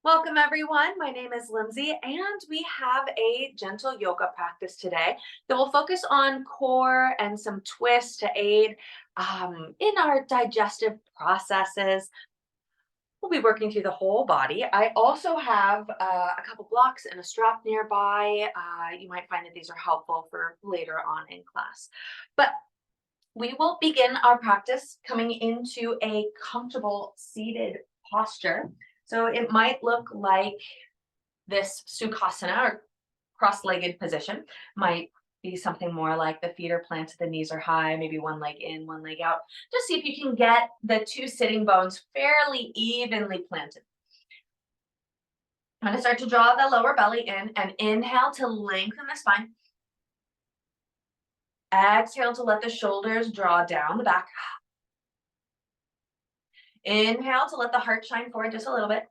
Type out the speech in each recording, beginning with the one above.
Welcome, everyone. My name is Lindsay, and we have a gentle yoga practice today that will focus on core and some twists to aid in our digestive processes. We'll be working through the whole body. I also have a couple blocks and a strap nearby. You might find that these are helpful for later on in class. But we will begin our practice coming into a comfortable seated posture. So it might look like this Sukhasana or cross-legged position. Might be something more like the feet are planted, the knees are high, maybe one leg in, one leg out. Just see if you can get the two sitting bones fairly evenly planted. I'm going to start to draw the lower belly in and inhale to lengthen the spine. Exhale to let the shoulders draw down the back. Inhale to let the heart shine forward just a little bit.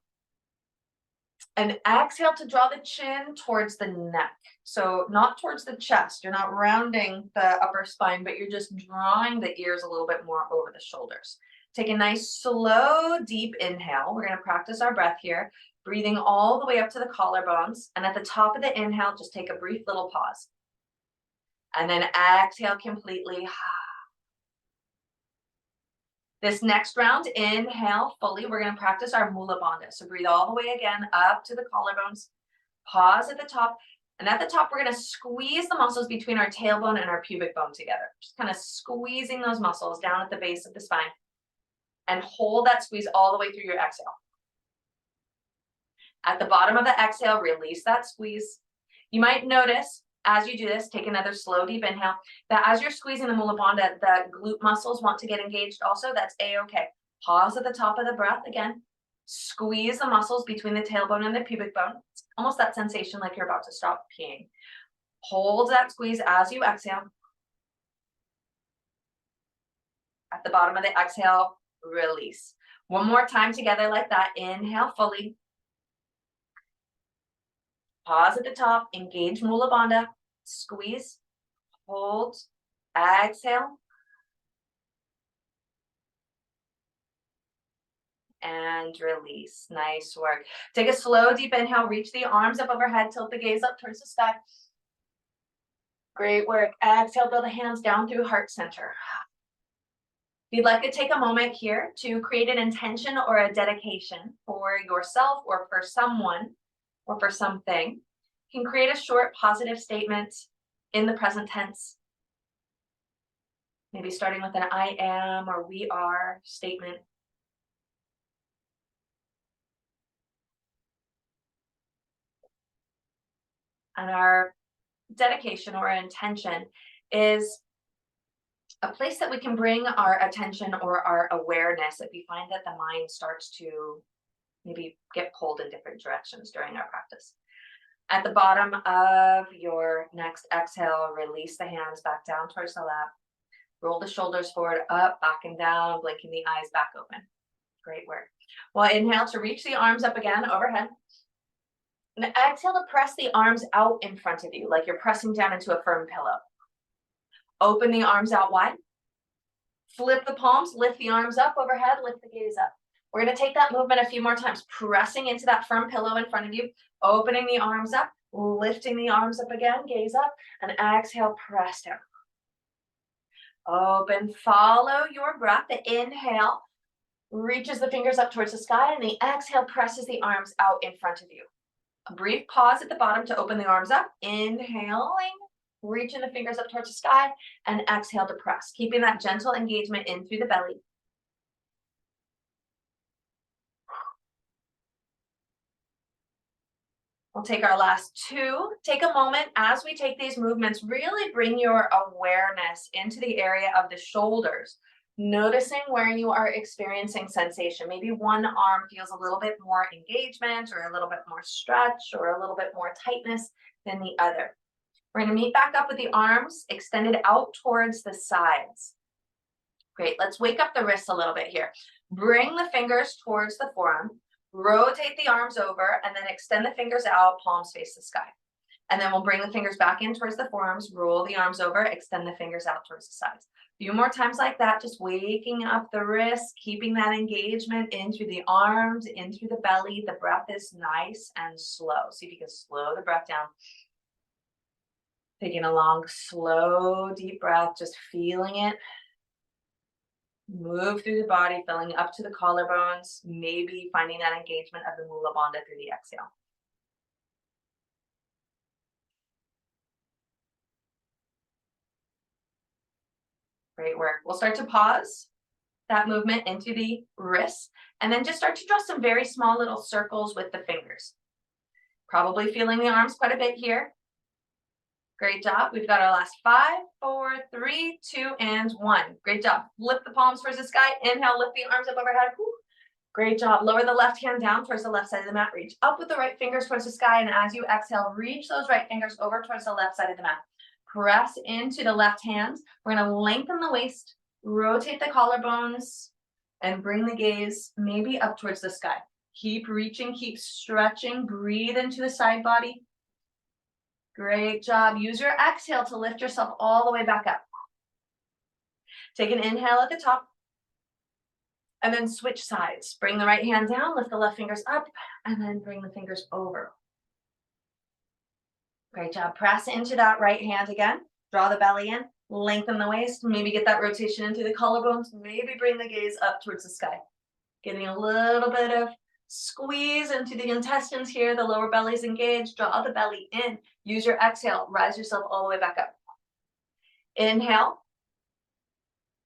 And exhale to draw the chin towards the neck. So not towards the chest. You're not rounding the upper spine, but you're just drawing the ears a little bit more over the shoulders. Take a nice, slow, deep inhale. We're going to practice our breath here, breathing all the way up to the collarbones. And at the top of the inhale, just take a brief little pause. And then exhale completely. This next round, inhale fully. We're going to practice our Mula Bandha. So breathe all the way again up to the collarbones. Pause at the top. And at the top, we're going to squeeze the muscles between our tailbone and our pubic bone together. Just kind of squeezing those muscles down at the base of the spine. And hold that squeeze all the way through your exhale. At the bottom of the exhale, release that squeeze. You might notice as you do this, take another slow, deep inhale, that as you're squeezing the Mula Bandha, the glute muscles want to get engaged also. That's A-okay. Pause at the top of the breath again. Squeeze the muscles between the tailbone and the pubic bone. It's almost that sensation like you're about to stop peeing. Hold that squeeze as you exhale. At the bottom of the exhale, release. One more time together like that. Inhale fully. Pause at the top, engage Mula Bandha, squeeze, hold, exhale, and release. Nice work. Take a slow, deep inhale, reach the arms up overhead, tilt the gaze up towards the sky. Great work. Exhale, build the hands down through heart center. If you'd like to take a moment here to create an intention or a dedication for yourself or for someone, or for something, you can create a short positive statement in the present tense. Maybe starting with an I am or we are statement. And our dedication or intention is a place that we can bring our attention or our awareness if we find that the mind starts to maybe get pulled in different directions during our practice. At the bottom of your next exhale, release the hands back down towards the lap. Roll the shoulders forward, up, back and down, blinking the eyes back open. Great work. Well, inhale to reach the arms up again overhead. And exhale to press the arms out in front of you, like you're pressing down into a firm pillow. Open the arms out wide. Flip the palms, lift the arms up overhead, lift the gaze up. We're going to take that movement a few more times, pressing into that firm pillow in front of you, opening the arms up, lifting the arms up again, gaze up, and exhale, press down. Open, follow your breath. The inhale reaches the fingers up towards the sky, and the exhale presses the arms out in front of you. A brief pause at the bottom to open the arms up. Inhaling, reaching the fingers up towards the sky, and exhale to press, keeping that gentle engagement in through the belly. We'll take our last two. Take a moment as we take these movements, really bring your awareness into the area of the shoulders, noticing where you are experiencing sensation. Maybe one arm feels a little bit more engagement or a little bit more stretch or a little bit more tightness than the other. We're going to meet back up with the arms extended out towards the sides. Great. Let's wake up the wrists a little bit here. Bring the fingers towards the forearm. Rotate the arms over and then extend the fingers out, palms face the sky. And then we'll bring the fingers back in towards the forearms, roll the arms over, extend the fingers out towards the sides. Few more times like that, just waking up the wrist, keeping that engagement in through the arms, in through the belly. The breath is nice and slow. See if you can slow the breath down. Taking a long, slow, deep breath, just feeling it. Move through the body, filling up to the collarbones, maybe finding that engagement of the Mula Bandha through the exhale. Great work. We'll start to pause that movement into the wrists, and then just start to draw some very small little circles with the fingers. Probably feeling the arms quite a bit here. Great job. We've got our last 5, 4, 3, 2, and 1. Great job. Lift the palms towards the sky. Inhale, lift the arms up overhead. Whew. Great job. Lower the left hand down towards the left side of the mat. Reach up with the right fingers towards the sky, and as you exhale, reach those right fingers over towards the left side of the mat. Press into the left hand. We're going to lengthen the waist, rotate the collarbones, and bring the gaze maybe up towards the sky. Keep reaching, keep stretching. Breathe into the side body. Great job. Use your exhale to lift yourself all the way back up. Take an inhale at the top. And then switch sides. Bring the right hand down, lift the left fingers up, and then bring the fingers over. Great job. Press into that right hand again. Draw the belly in, lengthen the waist, maybe get that rotation into the collarbones, maybe bring the gaze up towards the sky. Getting a little bit of squeeze into the intestines here, the lower belly is engaged. Draw the belly in. Use your exhale, rise yourself all the way back up. Inhale.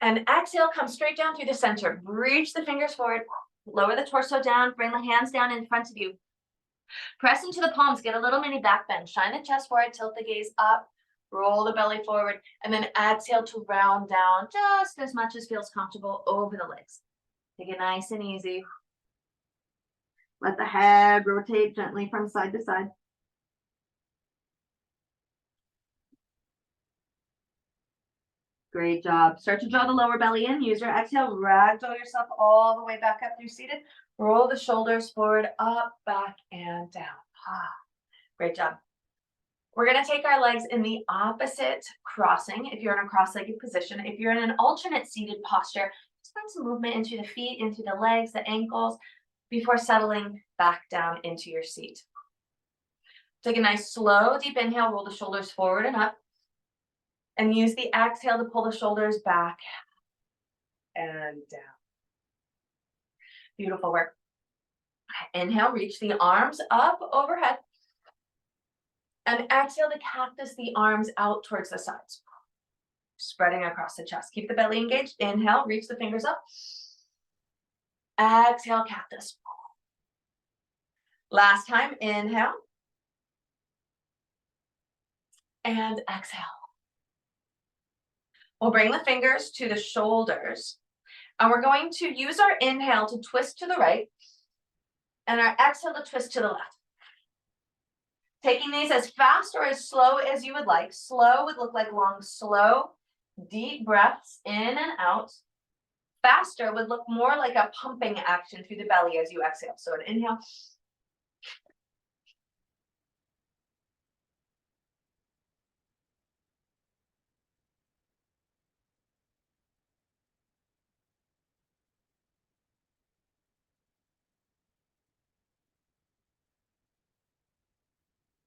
And exhale, come straight down through the center. Reach the fingers forward. Lower the torso down. Bring the hands down in front of you. Press into the palms. Get a little mini back bend. Shine the chest forward. Tilt the gaze up. Roll the belly forward. And then exhale to round down just as much as feels comfortable over the legs. Take it nice and easy. Let the head rotate gently from side to side. Great job. Start to draw the lower belly in. Use your exhale. Ragdoll yourself all the way back up through seated. Roll the shoulders forward, up, back, and down. Great job. We're going to take our legs in the opposite crossing if you're in a cross-legged position. If you're in an alternate seated posture, just find some movement into the feet, into the legs, the ankles, before settling back down into your seat. Take a nice slow, deep inhale. Roll the shoulders forward and up. And use the exhale to pull the shoulders back and down. Beautiful work. Inhale, reach the arms up overhead. And exhale to cactus the arms out towards the sides. Spreading across the chest. Keep the belly engaged. Inhale, reach the fingers up. Exhale, cactus. Last time, inhale. And exhale. We'll bring the fingers to the shoulders. And we're going to use our inhale to twist to the right. And our exhale to twist to the left. Taking these as fast or as slow as you would like. Slow would look like long, slow, deep breaths in and out. Faster would look more like a pumping action through the belly as you exhale. So an inhale.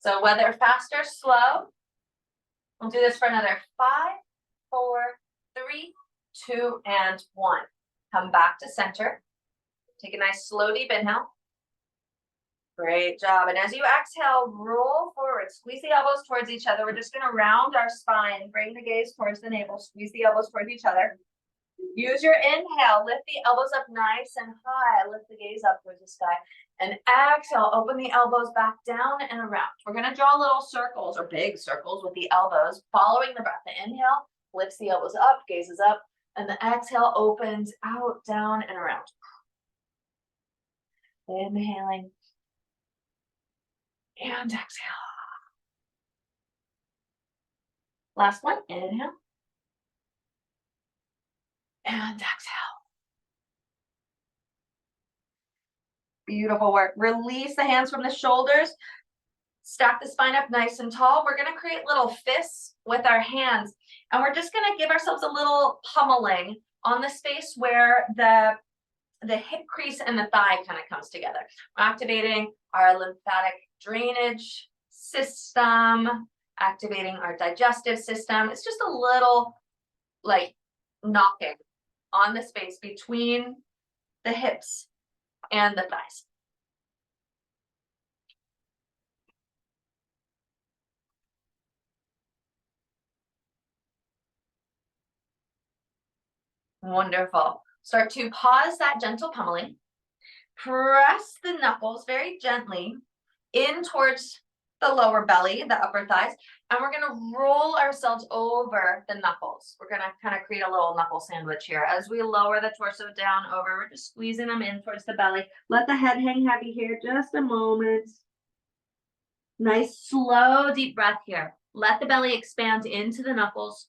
So whether fast or slow, we'll do this for another 5, 4, 3, 2, and 1. Come back to center. Take a nice slow deep inhale. Great job. And as you exhale, roll forward. Squeeze the elbows towards each other. We're just going to round our spine. Bring the gaze towards the navel. Squeeze the elbows towards each other. Use your inhale. Lift the elbows up nice and high. Lift the gaze up towards the sky. And exhale, open the elbows back down and around. We're going to draw little circles or big circles with the elbows, following the breath. The inhale lifts the elbows up, gaze is up, and the exhale opens out, down, and around. Inhaling. And exhale. Last one, inhale. And exhale. Beautiful work. Release the hands from the shoulders. Stack the spine up nice and tall. We're going to create little fists with our hands, and we're just going to give ourselves a little pummeling on the space where the hip crease and the thigh kind of comes together. We're activating our lymphatic drainage system, activating our digestive system. It's just a little like knocking on the space between the hips and the thighs. Wonderful. Start to pause that gentle pummeling. Press the knuckles very gently in towards the lower belly, the upper thighs, and we're going to roll ourselves over the knuckles. We're going to kind of create a little knuckle sandwich here. As we lower the torso down over, we're just squeezing them in towards the belly. Let the head hang heavy here, just a moment. Nice, slow, deep breath here. Let the belly expand into the knuckles.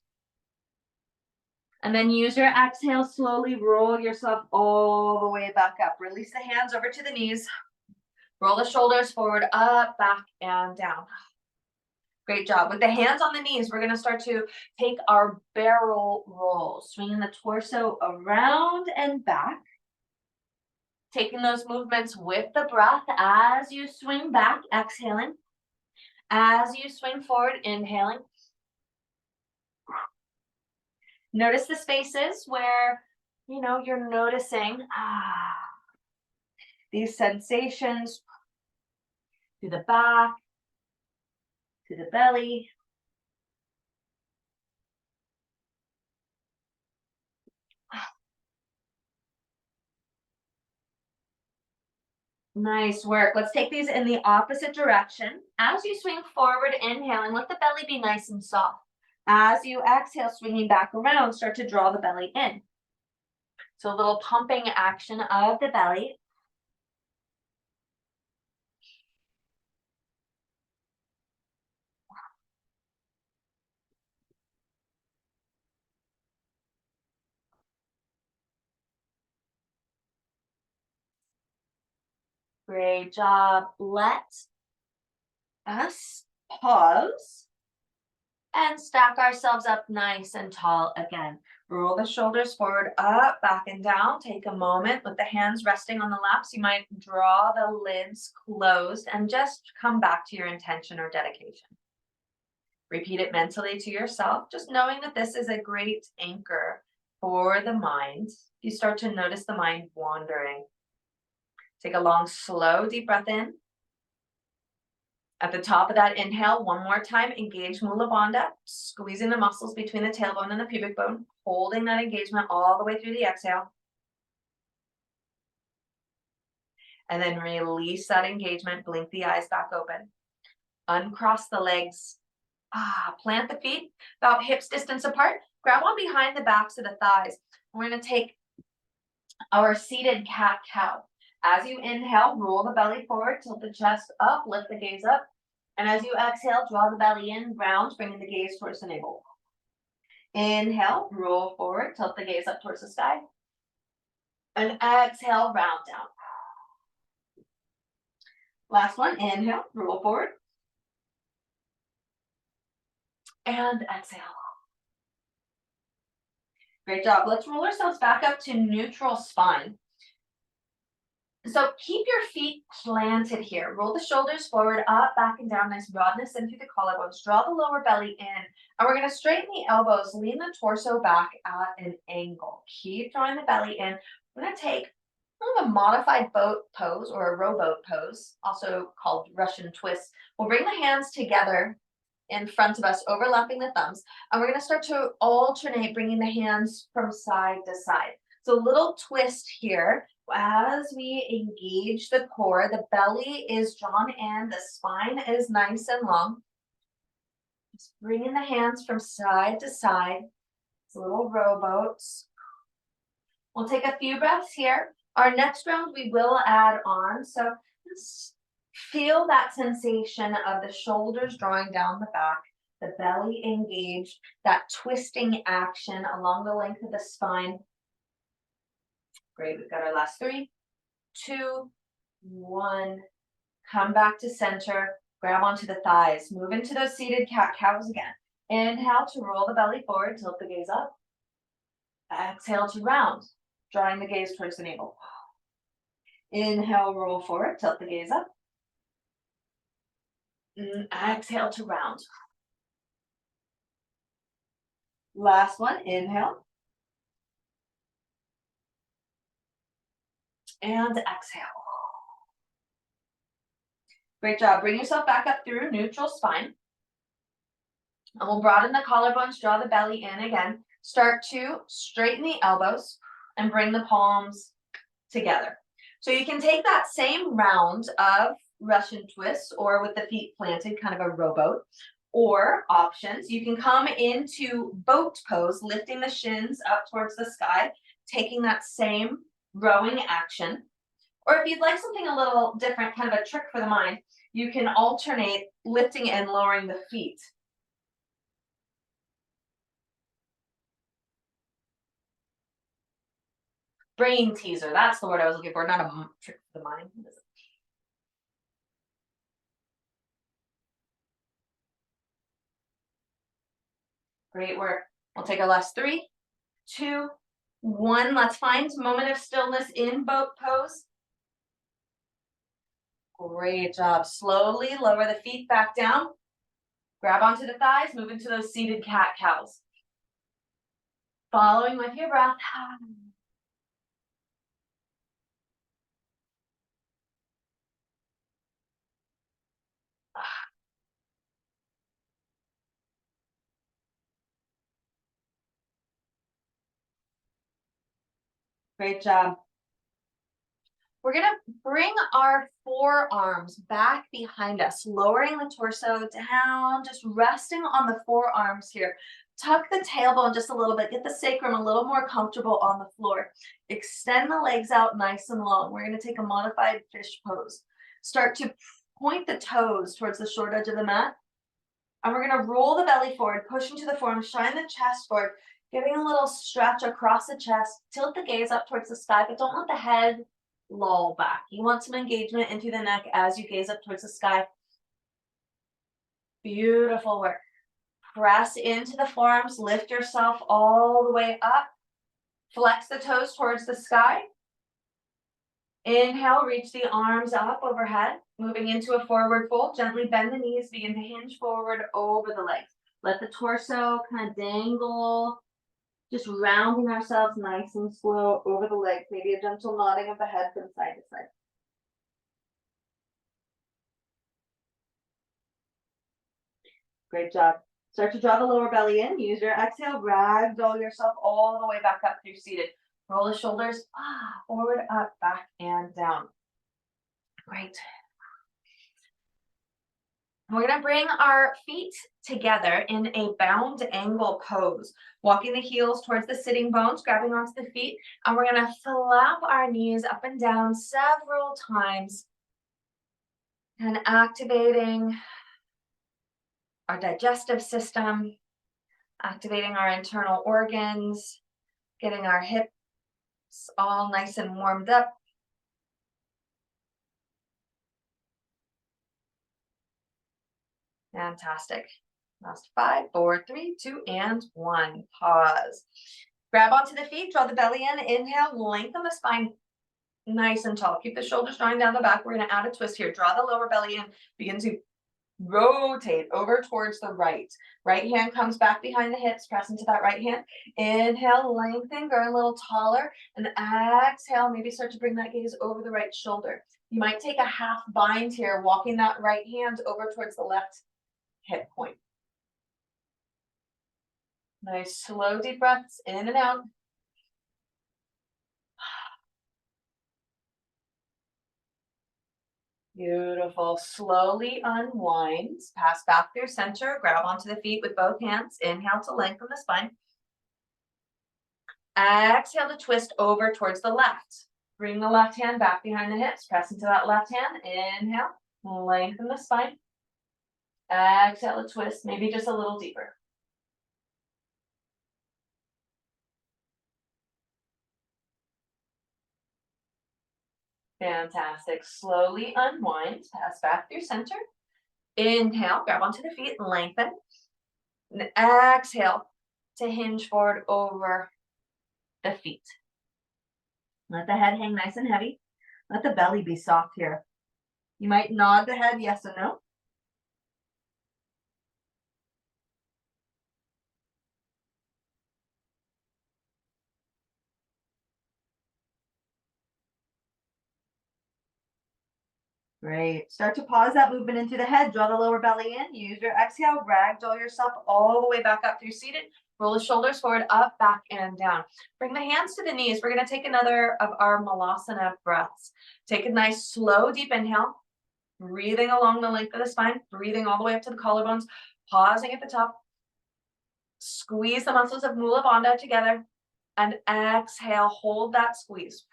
And then use your exhale, slowly roll yourself all the way back up. Release the hands over to the knees. Roll the shoulders forward, up, back, and down. Great job. With the hands on the knees, we're going to start to take our barrel roll, swinging the torso around and back. Taking those movements with the breath as you swing back, exhaling. As you swing forward, inhaling. Notice the spaces where, you're noticing these sensations to the back, to the belly. Nice work. Let's take these in the opposite direction. As you swing forward, inhaling, let the belly be nice and soft. As you exhale, swinging back around, start to draw the belly in. So a little pumping action of the belly. Great job. Let us pause and stack ourselves up nice and tall again. Roll the shoulders forward, up, back, and down. Take a moment with the hands resting on the laps. You might draw the lids closed and just come back to your intention or dedication. Repeat it mentally to yourself, just knowing that this is a great anchor for the mind. You start to notice the mind wandering. Take a long, slow, deep breath in. At the top of that inhale, one more time, engage Mula Bandha, squeezing the muscles between the tailbone and the pubic bone, holding that engagement all the way through the exhale. And then release that engagement, blink the eyes back open. Uncross the legs. Plant the feet about hips distance apart. Grab on behind the backs of the thighs. We're going to take our seated cat-cow. As you inhale, roll the belly forward, tilt the chest up, lift the gaze up. And as you exhale, draw the belly in, round, bringing the gaze towards the navel. Inhale, roll forward, tilt the gaze up towards the sky. And exhale, round down. Last one, inhale, roll forward. And exhale. Great job. Let's roll ourselves back up to neutral spine. So keep your feet planted here. Roll the shoulders forward, up, back, and down. Nice broadness in through the collarbones. Draw the lower belly in. And we're going to straighten the elbows, lean the torso back at an angle. Keep drawing the belly in. We're going to take kind of a modified boat pose or a rowboat pose, also called Russian twist. We'll bring the hands together in front of us, overlapping the thumbs. And we're going to start to alternate, bringing the hands from side to side. So a little twist here. As we engage the core, the belly is drawn in, the spine is nice and long. Just bringing the hands from side to side. It's little rowboats. We'll take a few breaths here. Our next round we will add on. So just feel that sensation of the shoulders drawing down the back, the belly engaged, that twisting action along the length of the spine. Great, we've got our last 3, 2, 1. Come back to center. Grab onto the thighs. Move into those seated cat-cows again. Inhale to roll the belly forward, tilt the gaze up. Exhale to round, drawing the gaze towards the navel. Inhale, roll forward, tilt the gaze up. Exhale to round. Last one, inhale. And exhale. Great job. Bring yourself back up through neutral spine. And we'll broaden the collarbones, draw the belly in again. Start to straighten the elbows and bring the palms together. So you can take that same round of Russian twists or with the feet planted, kind of a rowboat, or options. You can come into boat pose, lifting the shins up towards the sky, taking that same rowing action. Or if you'd like something a little different, kind of a trick for the mind, you can alternate lifting and lowering the feet. Brain teaser, that's the word I was looking for, not a trick for the mind. Great work. We'll take our last 3, 2, 1. Let's find a moment of stillness in boat pose. Great job. Slowly lower the feet back down. Grab onto the thighs, move into those seated cat-cows. Following with your breath. Great job. We're going to bring our forearms back behind us, lowering the torso down, just resting on the forearms here. Tuck the tailbone just a little bit, get the sacrum a little more comfortable on the floor. Extend the legs out nice and long. We're going to take a modified fish pose. Start to point the toes towards the short edge of the mat. And we're going to roll the belly forward, push into the forearm, shine the chest forward, giving a little stretch across the chest. Tilt the gaze up towards the sky, but don't let the head loll back. You want some engagement into the neck as you gaze up towards the sky. Beautiful work. Press into the forearms, lift yourself all the way up. Flex the toes towards the sky. Inhale, reach the arms up overhead, moving into a forward fold. Gently bend the knees, begin to hinge forward over the legs. Let the torso kind of dangle, just rounding ourselves nice and slow over the legs. Maybe a gentle nodding of the head from side to side. Great job. Start to draw the lower belly in. Use your exhale. Ragdoll yourself all the way back up through seated. Roll the shoulders forward, up, back, and down. Great. We're going to bring our feet together in a bound angle pose, walking the heels towards the sitting bones, grabbing onto the feet, and we're going to flap our knees up and down several times and activating our digestive system, activating our internal organs, getting our hips all nice and warmed up. Fantastic. Last 5, 4, 3, 2, and 1. Pause. Grab onto the feet, draw the belly in. Inhale, lengthen the spine nice and tall. Keep the shoulders drawing down the back. We're going to add a twist here. Draw the lower belly in. Begin to rotate over towards the right. Right hand comes back behind the hips. Press into that right hand. Inhale, lengthen, grow a little taller. And exhale, maybe start to bring that gaze over the right shoulder. You might take a half bind here, walking that right hand over towards the left hip point. Nice, slow, deep breaths in and out. Beautiful. Slowly unwind. Pass back through center. Grab onto the feet with both hands. Inhale to lengthen the spine. Exhale to twist over towards the left. Bring the left hand back behind the hips. Press into that left hand. Inhale. Lengthen the spine. Exhale to twist, maybe just a little deeper. Fantastic. Slowly unwind. Pass back through center. Inhale, grab onto the feet, lengthen. And exhale to hinge forward over the feet. Let the head hang nice and heavy. Let the belly be soft here. You might nod the head yes or no. Great. Start to pause that movement into the head. Draw the lower belly in. Use your exhale. Ragdoll yourself all the way back up through seated. Roll the shoulders forward, up, back, and down. Bring the hands to the knees. We're going to take another of our Malasana breaths. Take a nice, slow, deep inhale. Breathing along the length of the spine. Breathing all the way up to the collarbones. Pausing at the top. Squeeze the muscles of Mula Bandha together. And exhale. Hold that squeeze.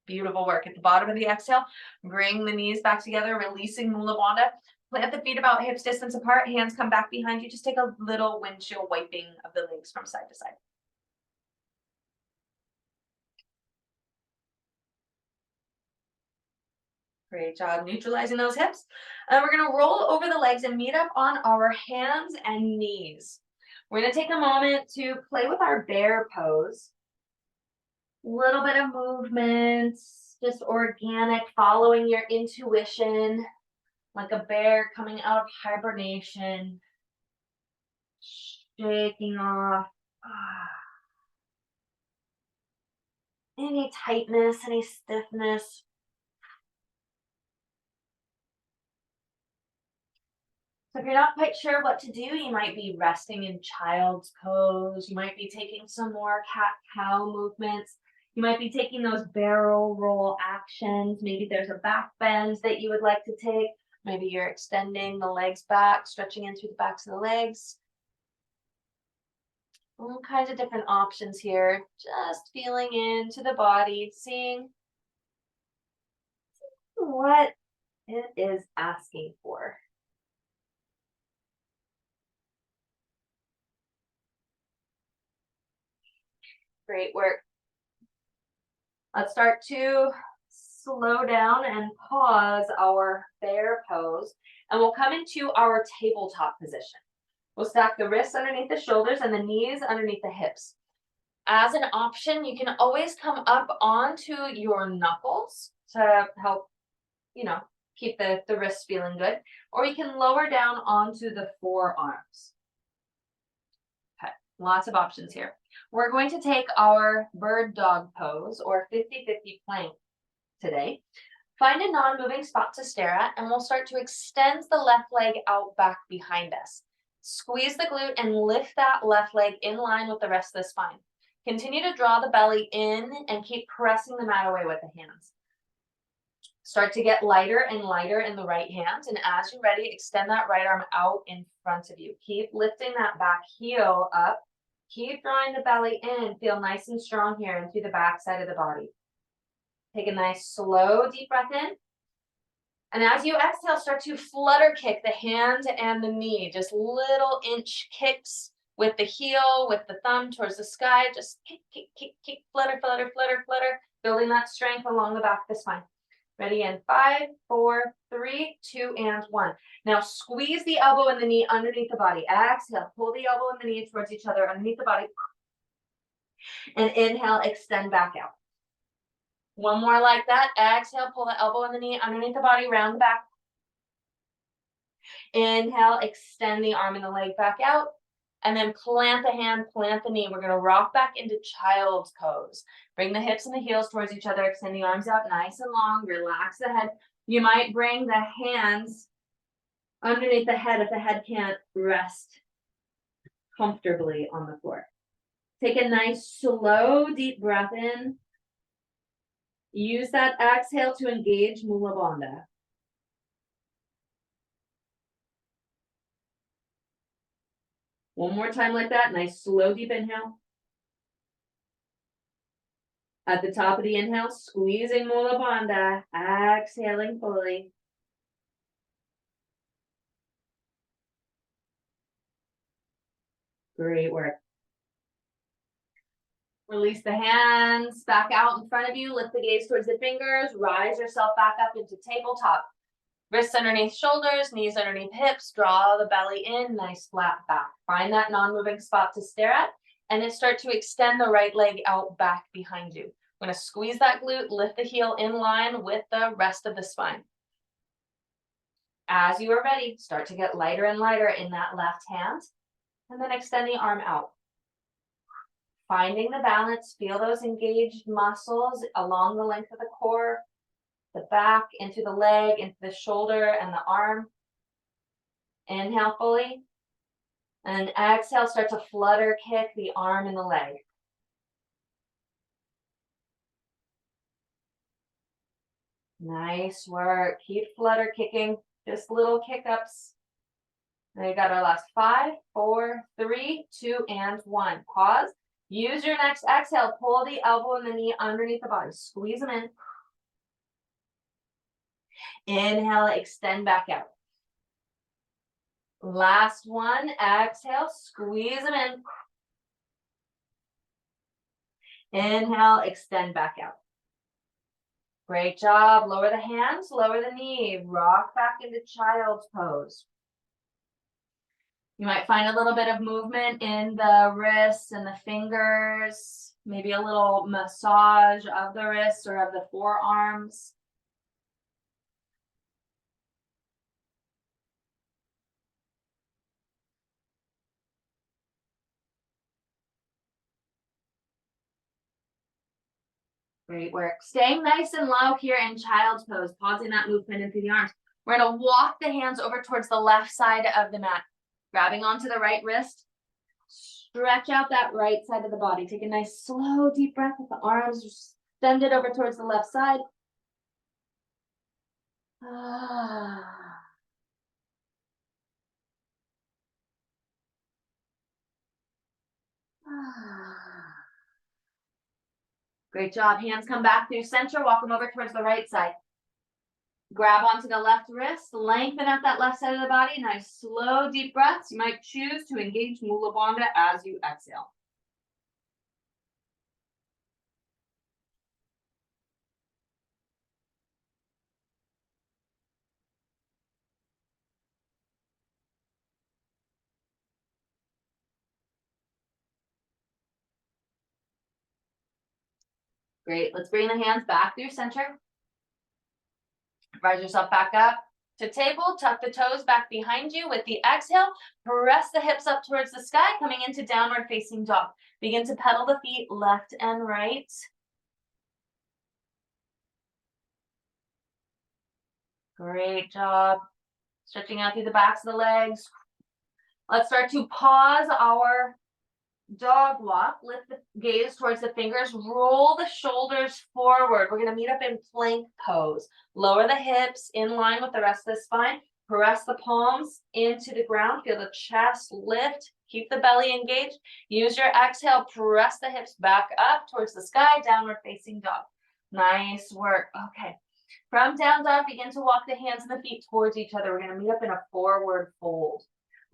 Beautiful work. At the bottom of the exhale, bring the knees back together, releasing Mula Bandha. Plant the feet about hips distance apart. Hands come back behind you. Just take a little windshield wiping of the legs from side to side. Great job neutralizing those hips. And we're going to roll over the legs and meet up on our hands and knees. We're going to take a moment to play with our bear pose. Little bit of movement, just organic, following your intuition, like a bear coming out of hibernation, shaking off any tightness, any stiffness. So if you're not quite sure what to do, you might be resting in child's pose. You might be taking some more cat-cow movements. You might be taking those barrel roll actions. Maybe there's a back bend that you would like to take. Maybe you're extending the legs back, stretching in through the backs of the legs. All kinds of different options here. Just feeling into the body, seeing what it is asking for. Great work. Let's start to slow down and pause our bear pose, and we'll come into our tabletop position. We'll stack the wrists underneath the shoulders and the knees underneath the hips. As an option, you can always come up onto your knuckles to help, keep the wrists feeling good, or you can lower down onto the forearms. Okay, lots of options here. We're going to take our bird dog pose or 50-50 plank today. Find a non-moving spot to stare at, and we'll start to extend the left leg out back behind us. Squeeze the glute and lift that left leg in line with the rest of the spine. Continue to draw the belly in and keep pressing the mat away with the hands. Start to get lighter and lighter in the right hand, and as you're ready, extend that right arm out in front of you. Keep lifting that back heel up. Keep drawing the belly in. Feel nice and strong here and through the back side of the body. Take a nice, slow, deep breath in. And as you exhale, start to flutter kick the hand and the knee. Just little inch kicks with the heel, with the thumb towards the sky. Just kick, kick, kick, kick, flutter, flutter, flutter, flutter. Building that strength along the back of the spine. Ready in 5, 4, 3, 2, and 1. Now squeeze the elbow and the knee underneath the body. Exhale, pull the elbow and the knee towards each other underneath the body. And inhale, extend back out. One more like that. Exhale, pull the elbow and the knee underneath the body, round the back. Inhale, extend the arm and the leg back out. And then plant the hand, plant the knee. We're going to rock back into child's pose. Bring the hips and the heels towards each other. Extend the arms out nice and long. Relax the head. You might bring the hands underneath the head if the head can't rest comfortably on the floor. Take a nice, slow, deep breath in. Use that exhale to engage Mula Bandha. One more time like that. Nice, slow, deep inhale. At the top of the inhale, squeezing Mula Bandha. Exhaling fully. Great work. Release the hands back out in front of you. Lift the gaze towards the fingers. Rise yourself back up into tabletop. Wrists underneath shoulders, knees underneath hips. Draw the belly in, nice flat back. Find that non-moving spot to stare at, and then start to extend the right leg out back behind you. We're going to squeeze that glute, lift the heel in line with the rest of the spine. As you are ready, start to get lighter and lighter in that left hand, and then extend the arm out. Finding the balance, feel those engaged muscles along the length of the core, the back, into the leg, into the shoulder and the arm. Inhale fully, and exhale, start to flutter kick the arm and the leg. Nice work. Keep flutter kicking, just little kick ups. Now you got our last 5, 4, 3, 2, and 1. Pause. Use your next exhale. Pull the elbow and the knee underneath the body. Squeeze them in. Inhale, extend back out. Last one. Exhale, squeeze them in. Inhale, extend back out. Great job. Lower the hands, lower the knee. Rock back into child's pose. You might find a little bit of movement in the wrists and the fingers, maybe a little massage of the wrists or of the forearms. Great work. Staying nice and low here in child's pose, pausing that movement into the arms. We're going to walk the hands over towards the left side of the mat. Grabbing onto the right wrist, stretch out that right side of the body. Take a nice slow deep breath with the arms extended over towards the left side. Great job. Hands come back through center. Walk them over towards the right side. Grab onto the left wrist, lengthen out that left side of the body. Nice slow deep breaths. You might choose to engage Mula Bandha as you exhale. Great. Let's bring the hands back through center. Rise yourself back up to table. Tuck the toes back behind you with the exhale. Press the hips up towards the sky, coming into downward facing dog. Begin to pedal the feet left and right. Great job. Stretching out through the backs of the legs. Let's start to pause our dog walk. Lift the gaze towards the fingers. Roll the shoulders forward. We're going to meet up in plank pose. Lower the hips in line with the rest of the spine. Press the palms into the ground. Feel the chest lift. Keep the belly engaged. Use your exhale. Press the hips back up towards the sky. Downward facing dog. Nice work. Okay. From down dog, begin to walk the hands and the feet towards each other. We're going to meet up in a forward fold.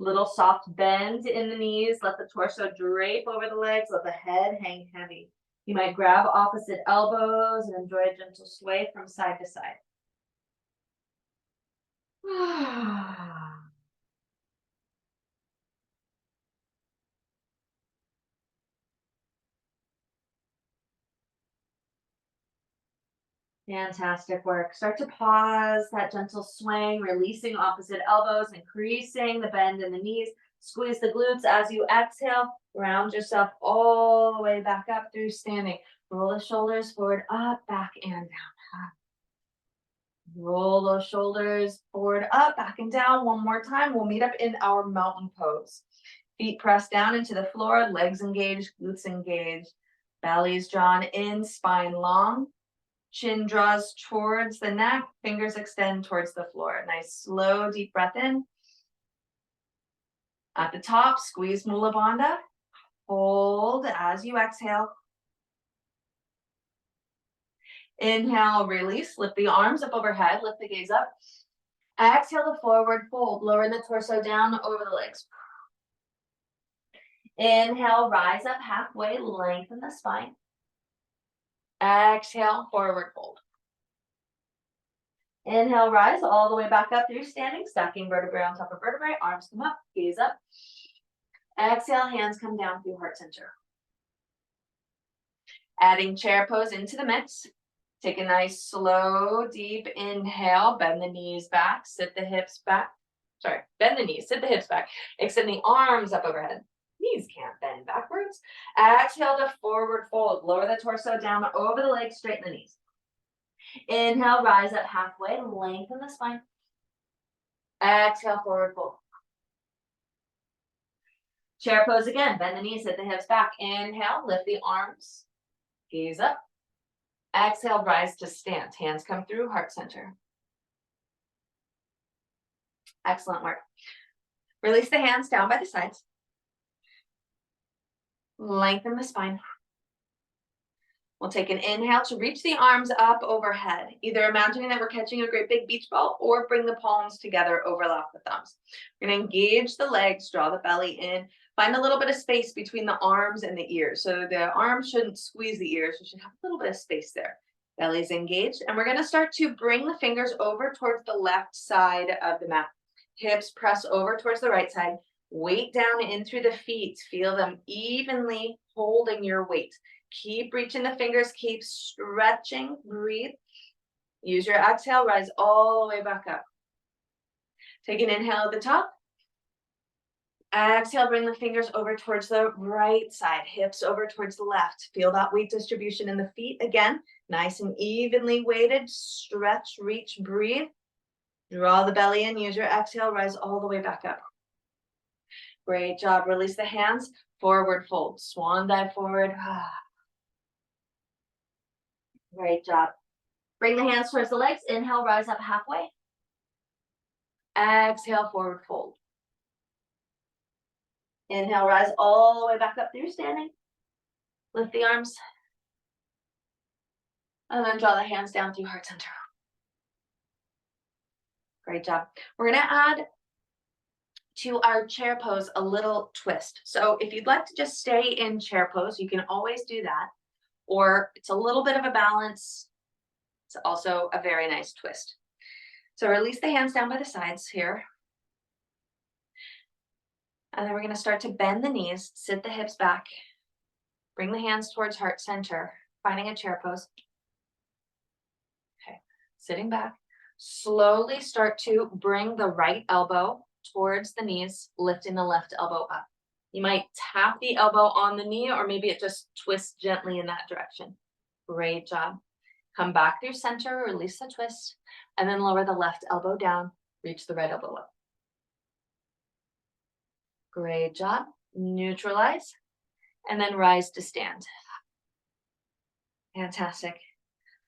Little soft bend in the knees. Let the torso drape over the legs. Let the head hang heavy. You might grab opposite elbows and enjoy a gentle sway from side to side. Fantastic work. Start to pause that gentle swing, releasing opposite elbows, increasing the bend in the knees. Squeeze the glutes as you exhale. Round yourself all the way back up through standing. Roll the shoulders forward, up, back, and down. Roll those shoulders forward, up, back, and down. One more time. We'll meet up in our mountain pose. Feet pressed down into the floor, legs engaged, glutes engaged. Belly's drawn in, spine long. Chin draws towards the neck, fingers extend towards the floor. Nice slow deep breath in. At the top, squeeze Mula Bandha. Hold as you exhale. Inhale, release. Lift the arms up overhead. Lift the gaze up. Exhale to forward fold. Lower the torso down over the legs. Inhale, rise up halfway, lengthen the spine. Exhale, forward fold. Inhale, rise all the way back up through standing, stacking vertebrae on top of vertebrae, arms come up, gaze up. Exhale, hands come down through heart center. Adding chair pose into the mix. Take a nice, slow, deep inhale, bend the knees back, sit the hips back. Sorry, bend the knees, sit the hips back. Extend the arms up overhead. Knees can't bend backwards. Exhale to forward fold. Lower the torso down over the legs, straighten the knees. Inhale, rise up halfway, lengthen the spine. Exhale, forward fold. Chair pose again, bend the knees, sit the hips back. Inhale, lift the arms, gaze up. Exhale, rise to stand. Hands come through, heart center. Excellent work. Release the hands down by the sides. Lengthen the spine. We'll take an inhale to reach the arms up overhead, either imagining that we're catching a great big beach ball or bring the palms together, overlap the thumbs. We're going to engage the legs, draw the belly in, find a little bit of space between the arms and the ears. So the arms shouldn't squeeze the ears, we should have a little bit of space there. Belly's engaged, and we're going to start to bring the fingers over towards the left side of the mat. Hips press over towards the right side. Weight down in through the feet. Feel them evenly holding your weight. Keep reaching the fingers, keep stretching, breathe. Use your exhale, rise all the way back up. Take an inhale at the top. Exhale, bring the fingers over towards the right side, hips over towards the left. Feel that weight distribution in the feet again, nice and evenly weighted. Stretch, reach, breathe. Draw the belly in, use your exhale, rise all the way back up. Great job. Release the hands, forward fold, swan dive forward. Great job. Bring the hands towards the legs. Inhale, rise up halfway. Exhale, forward fold. Inhale, rise all the way back up through standing. Lift the arms. And then draw the hands down through heart center. Great job. We're going to add to our chair pose a little twist. So if you'd like to just stay in chair pose, you can always do that. Or it's a little bit of a balance. It's also a very nice twist. So release the hands down by the sides here. And then we're going to start to bend the knees, sit the hips back, bring the hands towards heart center, finding a chair pose. Okay, sitting back. Slowly start to bring the right elbow towards the knees, lifting the left elbow up. You might tap the elbow on the knee, or maybe it just twists gently in that direction. Great job. Come back through center, release the twist, and then lower the left elbow down, reach the right elbow up. Great job. Neutralize, and then rise to stand. Fantastic.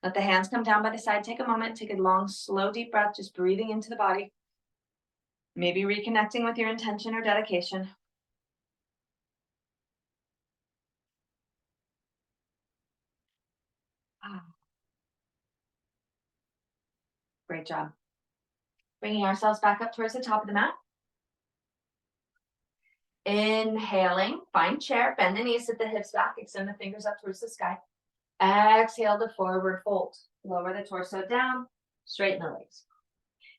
Let the hands come down by the side. Take a moment, take a long, slow, deep breath, just breathing into the body. Maybe reconnecting with your intention or dedication. Great job. Bringing ourselves back up towards the top of the mat. Inhaling, find chair, bend the knees, sit the hips back, extend the fingers up towards the sky. Exhale to forward fold. Lower the torso down, straighten the legs.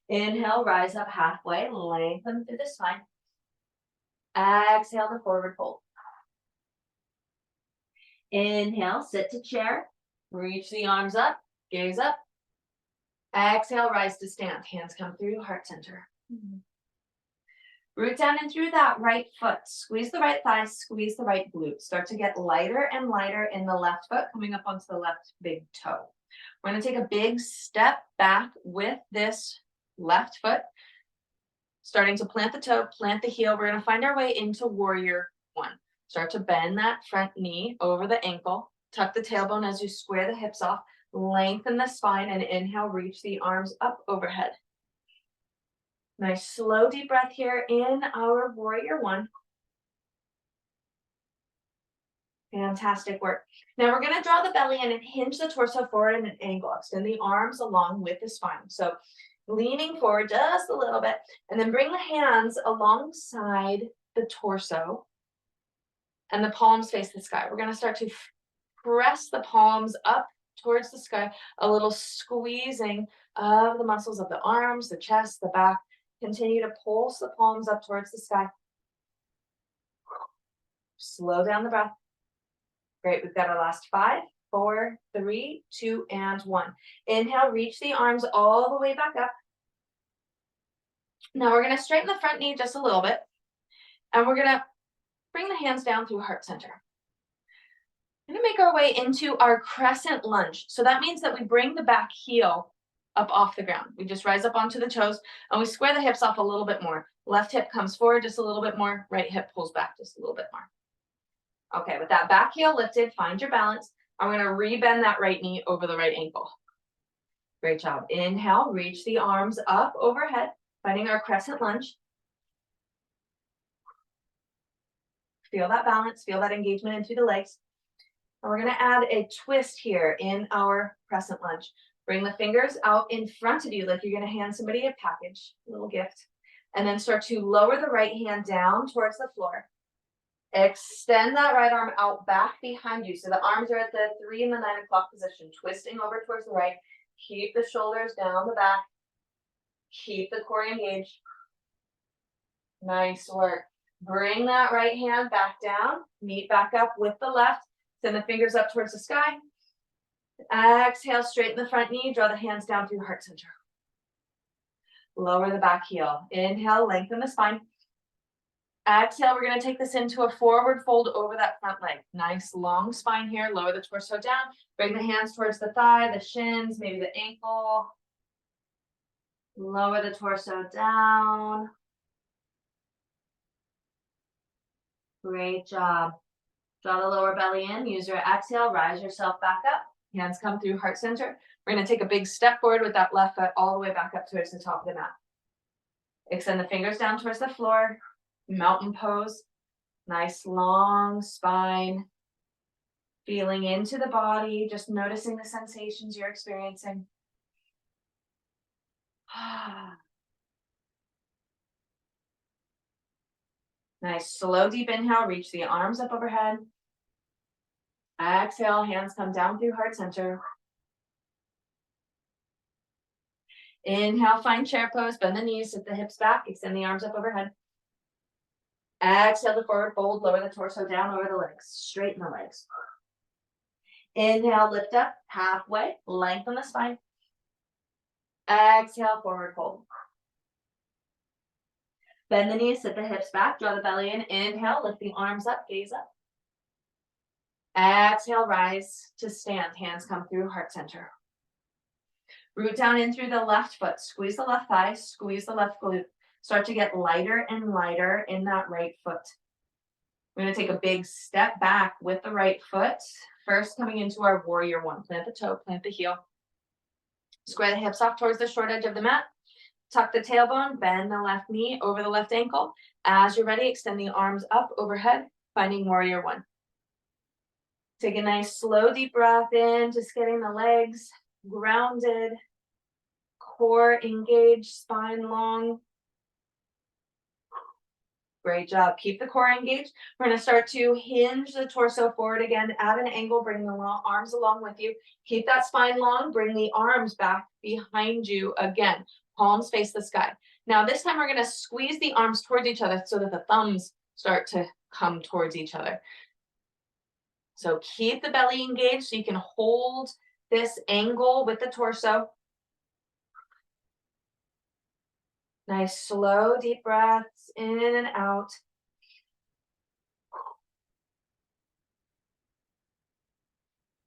Inhale, rise up halfway, lengthen through the spine. Exhale to forward fold. Inhale, sit to chair, reach the arms up, gaze up. Exhale, rise to stand. Hands come through, heart center. Root down and through that right foot. Squeeze the right thigh, squeeze the right glute. Start to get lighter and lighter in the left foot, coming up onto the left big toe. We're going to take a big step back with this left foot. Starting to plant the toe, plant the heel. We're going to find our way into warrior one. Start to bend that front knee over the ankle. Tuck the tailbone as you square the hips off. Lengthen the spine and inhale, reach the arms up overhead. Nice slow deep breath here in our warrior one. Fantastic work. Now we're going to draw the belly in and hinge the torso forward in an angle. Extend the arms along with the spine. So leaning forward just a little bit, and then bring the hands alongside the torso. and the palms face the sky. We're gonna start to press the palms up towards the sky, a little squeezing of the muscles of the arms, the chest, the back. Continue to pulse the palms up towards the sky. Slow down the breath. Great, we've got our last 5, 4, 3, 2, and 1. Inhale, reach the arms all the way back up. Now we're gonna straighten the front knee just a little bit, and we're gonna bring the hands down through heart center. We're gonna make our way into our crescent lunge. So that means that we bring the back heel up off the ground. We just rise up onto the toes and we square the hips off a little bit more. Left hip comes forward just a little bit more. Right hip pulls back just a little bit more. Okay, with that back heel lifted, find your balance. I'm gonna rebend that right knee over the right ankle. Great job. Inhale, reach the arms up overhead, finding our crescent lunge. Feel that balance, feel that engagement into the legs. And we're gonna add a twist here in our crescent lunge. Bring the fingers out in front of you like you're gonna hand somebody a package, a little gift. And then start to lower the right hand down towards the floor. Extend that right arm out back behind you. So the arms are at the 3 and the 9 o'clock position, twisting over towards the right. Keep the shoulders down the back. Keep the core engaged. Nice work. Bring that right hand back down. Meet back up with the left. Send the fingers up towards the sky. Exhale, straighten the front knee. Draw the hands down through heart center. Lower the back heel. Inhale, lengthen the spine. Exhale, we're going to take this into a forward fold over that front leg. Nice long spine here. Lower the torso down. Bring the hands towards the thigh, the shins, maybe the ankle. Lower the torso down. Great job. Draw the lower belly in. Use your exhale. Rise yourself back up. Hands come through heart center. We're going to take a big step forward with that left foot all the way back up towards the top of the mat. Extend the fingers down towards the floor. Mountain pose. Nice long spine. Feeling into the body. Just noticing the sensations you're experiencing. Nice, slow, deep inhale, reach the arms up overhead. Exhale, hands come down through heart center. Inhale, find chair pose, bend the knees, sit the hips back, extend the arms up overhead. Exhale the forward fold, lower the torso down over the legs, straighten the legs. Inhale, lift up, halfway, lengthen the spine. Exhale, forward fold. Bend the knees, sit the hips back, draw the belly in. Inhale, lift the arms up, gaze up. Exhale, rise to stand. Hands come through heart center. Root down in through the left foot. Squeeze the left thigh, squeeze the left glute. Start to get lighter and lighter in that right foot. We're going to take a big step back with the right foot. First, coming into our warrior one. Plant the toe, plant the heel. Square the hips off towards the short edge of the mat. Tuck the tailbone, bend the left knee over the left ankle. As you're ready, extend the arms up overhead, finding warrior one. Take a nice slow deep breath in, just getting the legs grounded, core engaged, spine long. Great job. Keep the core engaged. We're going to start to hinge the torso forward again at an angle. Bring the arms along with you. Keep that spine long. Bring the arms back behind you again. Palms face the sky. Now this time we're going to squeeze the arms towards each other so that the thumbs start to come towards each other. So keep the belly engaged so you can hold this angle with the torso. Nice, slow, deep breaths in and out.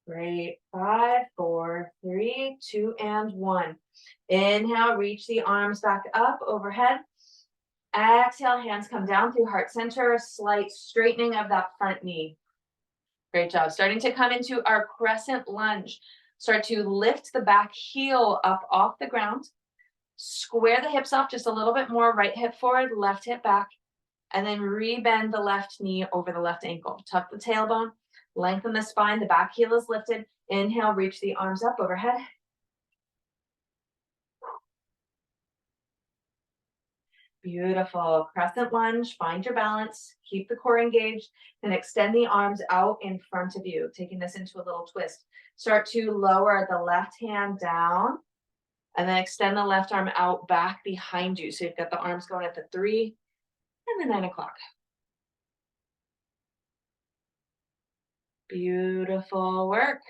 Great. 5, 4, 3, 2, and 1. Inhale, reach the arms back up overhead. Exhale, hands come down through heart center, slight straightening of that front knee. Great job. Starting to come into our crescent lunge. Start to lift the back heel up off the ground. Square the hips off just a little bit more. Right hip forward, left hip back. And then rebend the left knee over the left ankle. Tuck the tailbone. Lengthen the spine. The back heel is lifted. Inhale, reach the arms up overhead. Beautiful. Crescent lunge, find your balance, keep the core engaged, and extend the arms out in front of you, taking this into a little twist. Start to lower the left hand down, and then extend the left arm out back behind you. So you've got the arms going at the 3 and the 9 o'clock. Beautiful work.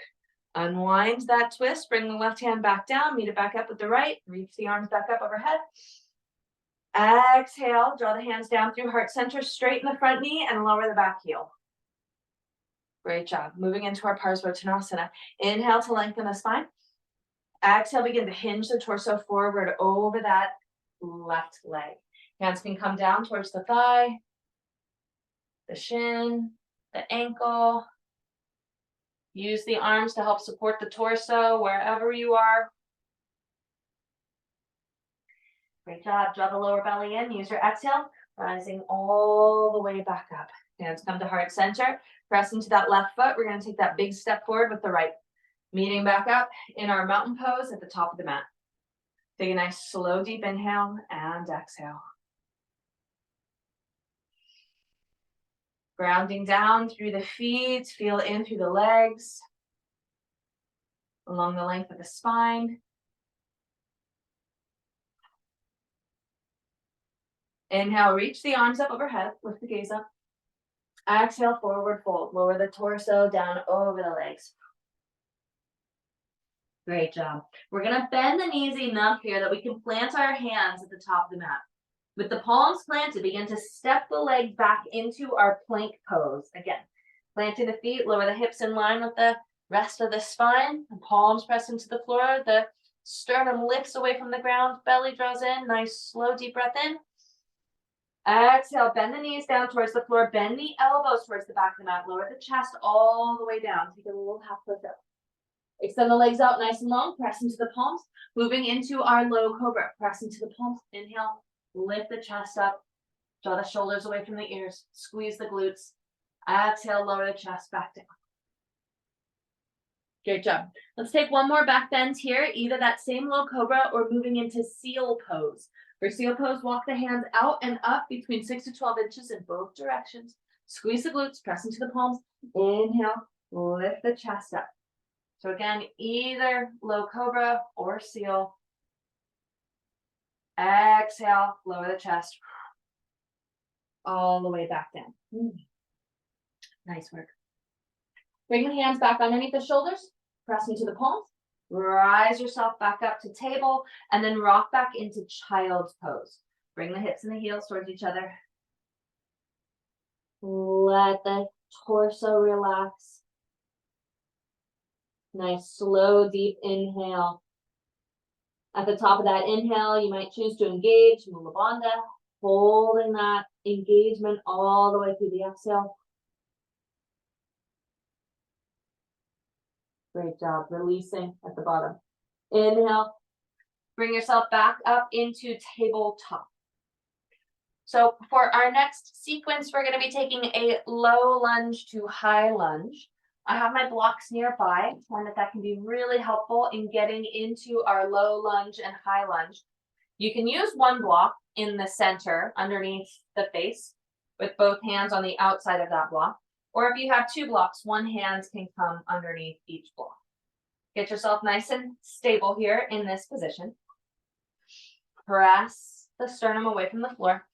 Unwind that twist, bring the left hand back down, meet it back up with the right, reach the arms back up overhead. Exhale, draw the hands down through heart center, straighten the front knee and lower the back heel. Great job. Moving into our Parsvottanasana. Inhale to lengthen the spine. Exhale, begin to hinge the torso forward over that left leg. Hands can come down towards the thigh, the shin, the ankle. Use the arms to help support the torso wherever you are. Great job. Draw the lower belly in. Use your exhale, rising all the way back up. Hands come to heart center. Press into that left foot. We're going to take that big step forward with the right. Meeting back up in our mountain pose at the top of the mat. Take a nice slow deep inhale and exhale. Grounding down through the feet, feel in through the legs, along the length of the spine. Inhale, reach the arms up overhead, lift the gaze up. Exhale, forward fold. Lower the torso down over the legs. Great job. We're going to bend the knees enough here that we can plant our hands at the top of the mat. With the palms planted, begin to step the legs back into our plank pose. Again, planting the feet, lower the hips in line with the rest of the spine. The palms press into the floor. The sternum lifts away from the ground. Belly draws in. Nice, slow, deep breath in. Exhale, bend the knees down towards the floor. Bend the elbows towards the back of the mat. Lower the chest all the way down. Take a little half push-up. Extend the legs out nice and long. Press into the palms. Moving into our low cobra. Press into the palms. Inhale. Lift the chest up. Draw the shoulders away from the ears. Squeeze the glutes. Exhale, lower the chest back down. Great job. Let's take one more back bend here. Either that same low cobra or moving into seal pose. For seal pose, walk the hands out and up between 6 to 12 inches in both directions. Squeeze the glutes. Press into the palms. Inhale. Lift the chest up. So again, either low cobra or seal. Exhale, lower the chest. All the way back down. Nice work. Bring the hands back underneath the shoulders. Press into the palms. Rise yourself back up to table and then rock back into child's pose. Bring the hips and the heels towards each other. Let the torso relax. Nice, slow, deep inhale. At the top of that inhale, you might choose to engage Mula Bandha, holding that engagement all the way through the exhale. Great job. Releasing at the bottom. Inhale. Bring yourself back up into tabletop. So for our next sequence, we're going to be taking a low lunge to high lunge. I have my blocks nearby. I find that can be really helpful in getting into our low lunge and high lunge. You can use one block in the center underneath the face with both hands on the outside of that block. Or if you have two blocks, one hand can come underneath each block. Get yourself nice and stable here in this position. Press the sternum away from the floor.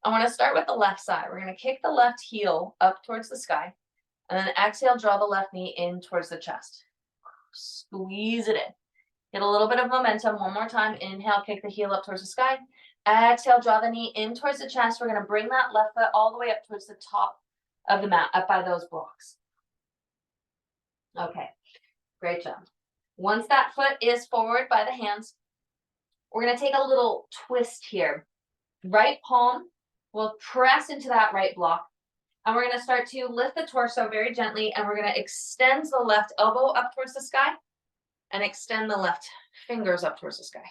I want to start with the left side. We're going to kick the left heel up towards the sky. And then exhale, draw the left knee in towards the chest. Squeeze it in. Get a little bit of momentum. One more time. Inhale, kick the heel up towards the sky. Exhale, draw the knee in towards the chest. We're going to bring that left foot all the way up towards the top of the mat, up by those blocks. Okay, great job. Once that foot is forward by the hands, we're going to take a little twist here. Right palm will press into that right block. And we're going to start to lift the torso very gently, and we're going to extend the left elbow up towards the sky and extend the left fingers up towards the sky.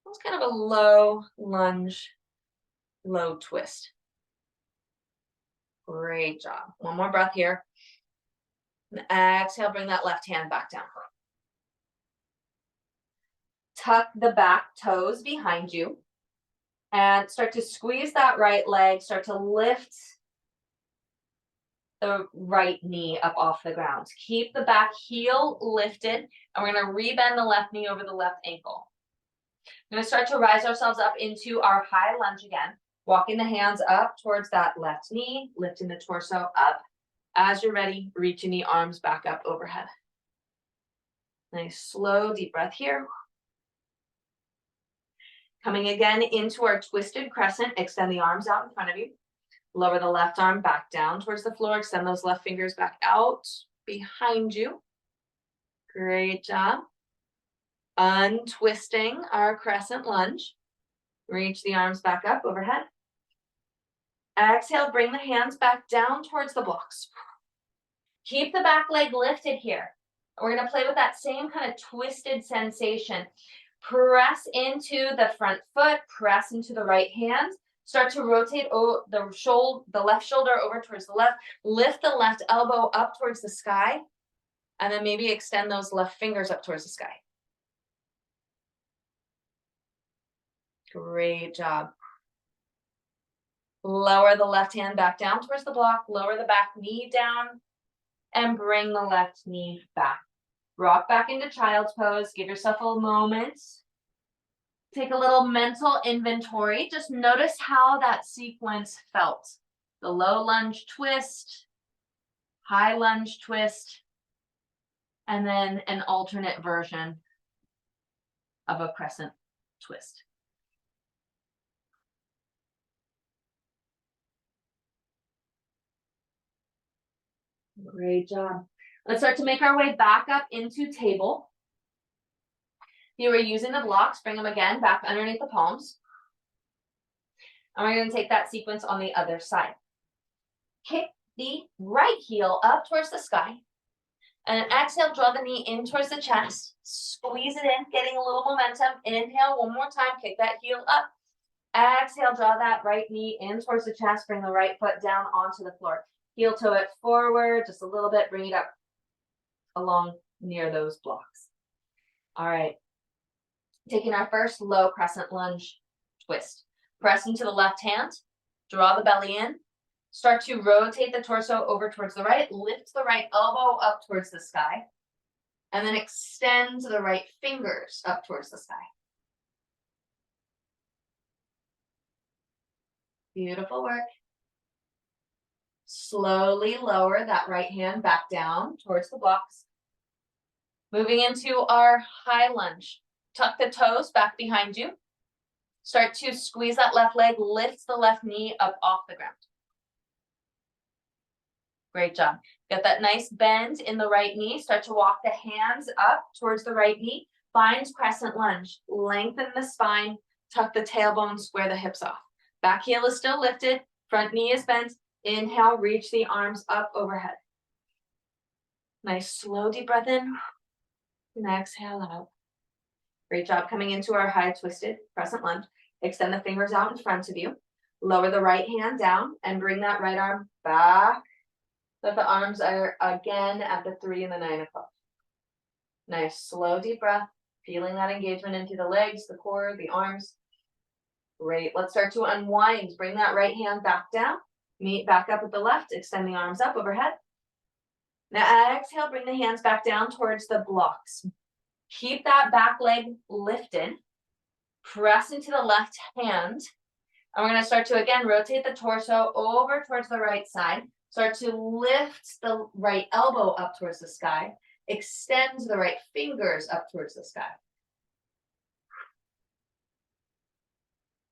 It's kind of a low lunge, low twist. Great job. One more breath here. And exhale, bring that left hand back down. Tuck the back toes behind you. And start to squeeze that right leg, start to lift the right knee up off the ground. Keep the back heel lifted, and we're gonna rebend the left knee over the left ankle. We're gonna start to rise ourselves up into our high lunge again, walking the hands up towards that left knee, lifting the torso up. As you're ready, reaching the arms back up overhead. Nice, slow, deep breath here. Coming again into our twisted crescent, extend the arms out in front of you. Lower the left arm back down towards the floor. Extend those left fingers back out behind you. Great job. Untwisting our crescent lunge. Reach the arms back up overhead. Exhale, bring the hands back down towards the blocks. Keep the back leg lifted here. We're going to play with that same kind of twisted sensation. Press into the front foot, press into the right hand. Start to rotate the left shoulder over towards the left. Lift the left elbow up towards the sky. And then maybe extend those left fingers up towards the sky. Great job. Lower the left hand back down towards the block. Lower the back knee down. And bring the left knee back. Rock back into child's pose. Give yourself a moment. Take a little mental inventory. Just notice how that sequence felt. The low lunge twist, high lunge twist, and then an alternate version of a crescent twist. Great job. Let's start to make our way back up into table. If you were using the blocks, bring them again back underneath the palms. And we're going to take that sequence on the other side. Kick the right heel up towards the sky. And exhale, draw the knee in towards the chest. Squeeze it in, getting a little momentum. Inhale, one more time, kick that heel up. Exhale, draw that right knee in towards the chest. Bring the right foot down onto the floor. Heel toe it forward just a little bit. Bring it up along near those blocks. All right. Taking our first low crescent lunge twist. Press into the left hand. Draw the belly in. Start to rotate the torso over towards the right. Lift the right elbow up towards the sky. And then extend the right fingers up towards the sky. Beautiful work. Slowly lower that right hand back down towards the blocks. Moving into our high lunge. Tuck the toes back behind you. Start to squeeze that left leg, lift the left knee up off the ground. Great job. Get that nice bend in the right knee. Start to walk the hands up towards the right knee. Find crescent lunge. Lengthen the spine. Tuck the tailbone, square the hips off. Back heel is still lifted. Front knee is bent. Inhale, reach the arms up overhead. Nice slow deep breath in. And exhale out. Great job. Coming into our high twisted crescent lunge. Extend the fingers out in front of you. Lower the right hand down and bring that right arm back. So the arms are again at the 3 and the 9 o'clock. Nice slow deep breath. Feeling that engagement into the legs, the core, the arms. Great. Let's start to unwind. Bring that right hand back down. Meet back up with the left. Extend the arms up overhead. Now exhale, bring the hands back down towards the blocks. Keep that back leg lifted. Press into the left hand. And we're going to start to, again, rotate the torso over towards the right side. Start to lift the right elbow up towards the sky. Extend the right fingers up towards the sky.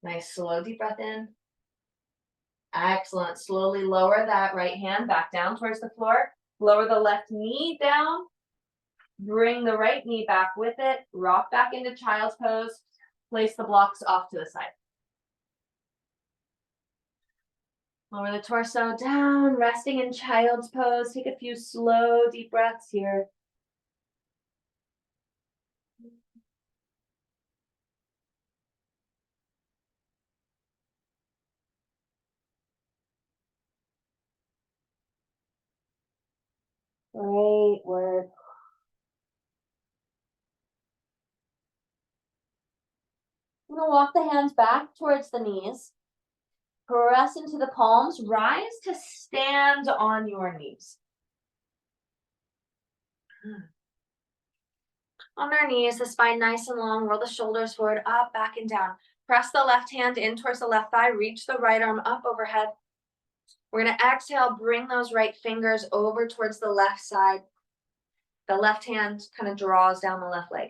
Nice slow deep breath in. Excellent. Slowly lower that right hand back down towards the floor. Lower the left knee down. Bring the right knee back with it. Rock back into child's pose. Place the blocks off to the side. Lower the torso down, resting in child's pose. Take a few slow, deep breaths here. Great work. I'm gonna walk the hands back towards the knees. Press into the palms. Rise to stand on your knees. On our knees, the spine nice and long. Roll the shoulders forward, up, back, and down. Press the left hand in towards the left thigh. Reach the right arm up overhead. We're going to exhale, bring those right fingers over towards the left side. The left hand kind of draws down the left leg.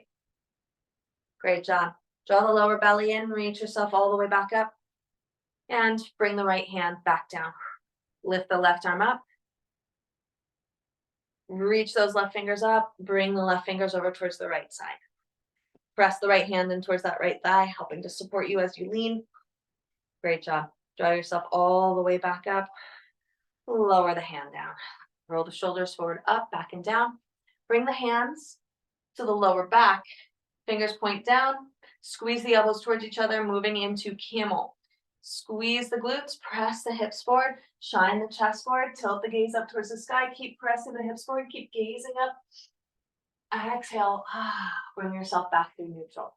Great job. Draw the lower belly in, reach yourself all the way back up. And bring the right hand back down. Lift the left arm up. Reach those left fingers up. Bring the left fingers over towards the right side. Press the right hand in towards that right thigh, helping to support you as you lean. Great job. Draw yourself all the way back up. Lower the hand down. Roll the shoulders forward, up, back, and down. Bring the hands to the lower back. Fingers point down. Squeeze the elbows towards each other, moving into camel. Squeeze the glutes, press the hips forward, shine the chest forward, tilt the gaze up towards the sky. Keep pressing the hips forward, keep gazing up. Exhale, bring yourself back to neutral.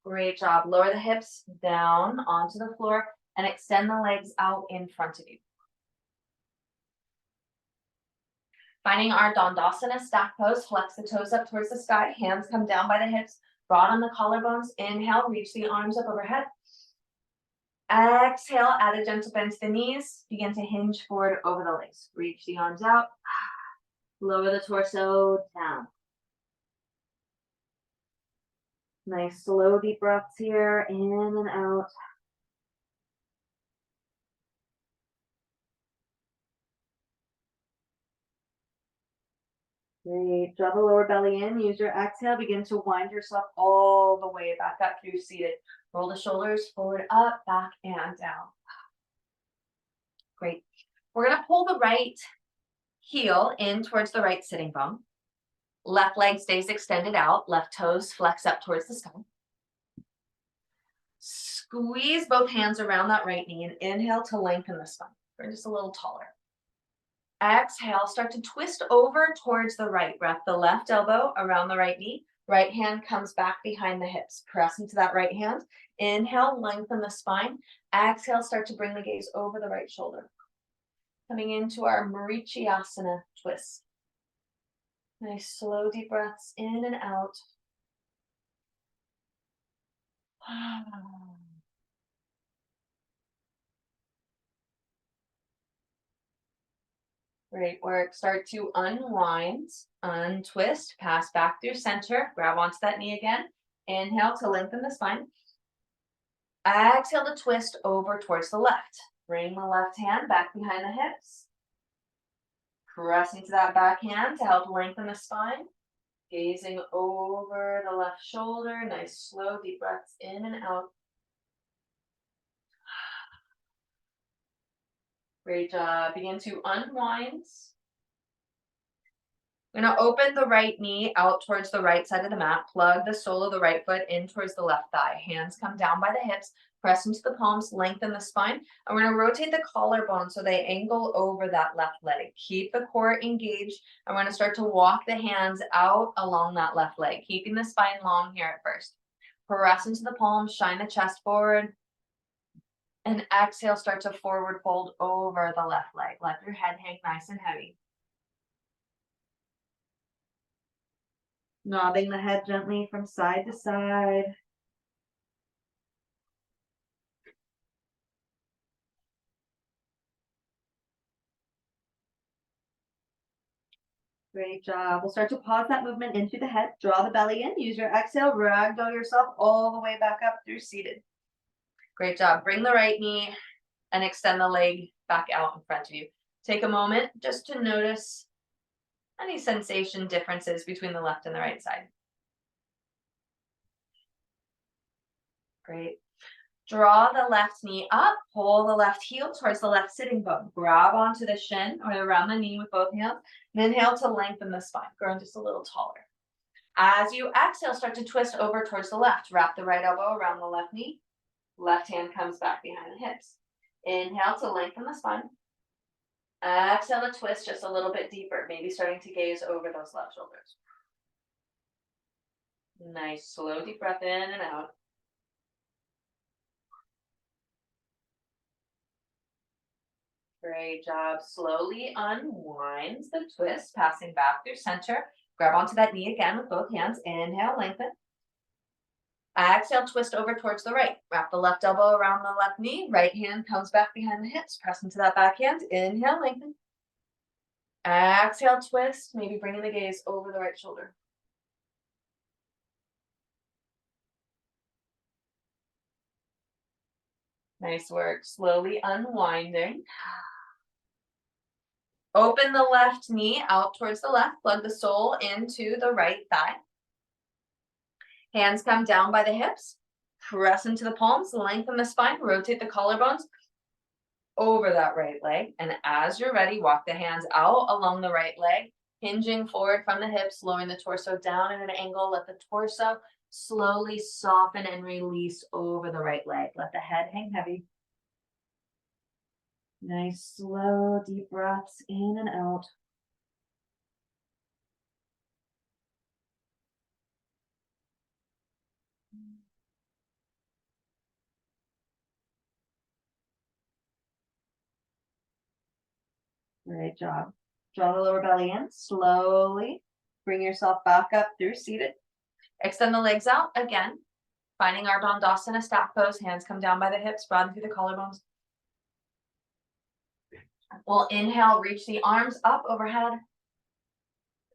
Great job. Lower the hips down onto the floor and extend the legs out in front of you. Finding our Dandasana stack pose, flex the toes up towards the sky, hands come down by the hips, broaden the collarbones. Inhale, reach the arms up overhead. Exhale, add a gentle bend to the knees. Begin to hinge forward over the legs. Reach the arms out. Lower the torso down. Nice slow deep breaths here, in and out. Great. Draw the lower belly in. Use your exhale. Begin to wind yourself all the way back up through seated. Roll the shoulders forward, up, back, and down. Great. We're going to pull the right heel in towards the right sitting bone. Left leg stays extended out. Left toes flex up towards the sky. Squeeze both hands around that right knee and inhale to lengthen the spine. We're just a little taller. Exhale, start to twist over towards the right. Wrap the left elbow around the right knee. Right hand comes back behind the hips. Press into that right hand. Inhale, lengthen the spine. Exhale, start to bring the gaze over the right shoulder. Coming into our Marichyasana twist. Nice slow deep breaths in and out. Great work. Start to unwind, untwist, pass back through center, grab onto that knee again. Inhale to lengthen the spine. Exhale to twist over towards the left. Bring the left hand back behind the hips. Press into that back hand to help lengthen the spine. Gazing over the left shoulder. Nice slow deep breaths in and out. Great job. Begin to unwind. We're going to open the right knee out towards the right side of the mat. Plug the sole of the right foot in towards the left thigh. Hands come down by the hips. Press into the palms. Lengthen the spine. And we're going to rotate the collarbone so they angle over that left leg. Keep the core engaged. And we're going to start to walk the hands out along that left leg. Keeping the spine long here at first. Press into the palms. Shine the chest forward. And exhale, start to forward fold over the left leg. Let your head hang nice and heavy. Nodding the head gently from side to side. Great job. We'll start to pause that movement into the head. Draw the belly in. Use your exhale. Ragdoll yourself all the way back up through seated. Great job. Bring the right knee and extend the leg back out in front of you. Take a moment just to notice any sensation differences between the left and the right side. Great. Draw the left knee up, pull the left heel towards the left sitting bone. Grab onto the shin or around the knee with both hands. And inhale to lengthen the spine, growing just a little taller. As you exhale, start to twist over towards the left. Wrap the right elbow around the left knee. Left hand comes back behind the hips. Inhale to lengthen the spine. Exhale to twist just a little bit deeper, maybe starting to gaze over those left shoulders. Nice, slow, deep breath in and out. Great job. Slowly unwind the twist, passing back through center. Grab onto that knee again with both hands. Inhale, lengthen. Exhale, twist over towards the right. Wrap the left elbow around the left knee. Right hand comes back behind the hips. Press into that back hand. Inhale, lengthen. Exhale, twist. Maybe bringing the gaze over the right shoulder. Nice work. Slowly unwinding. Open the left knee out towards the left. Plug the sole into the right thigh. Hands come down by the hips. Press into the palms. Lengthen the spine. Rotate the collarbones over that right leg. And as you're ready, walk the hands out along the right leg, hinging forward from the hips, lowering the torso down at an angle. Let the torso slowly soften and release over the right leg. Let the head hang heavy. Nice, slow, deep breaths in and out. Great job. Draw the lower belly in slowly. Bring yourself back up through seated. Extend the legs out again. Finding our Dandasana stack pose. Hands come down by the hips, broaden through the collarbones. We'll inhale, reach the arms up overhead.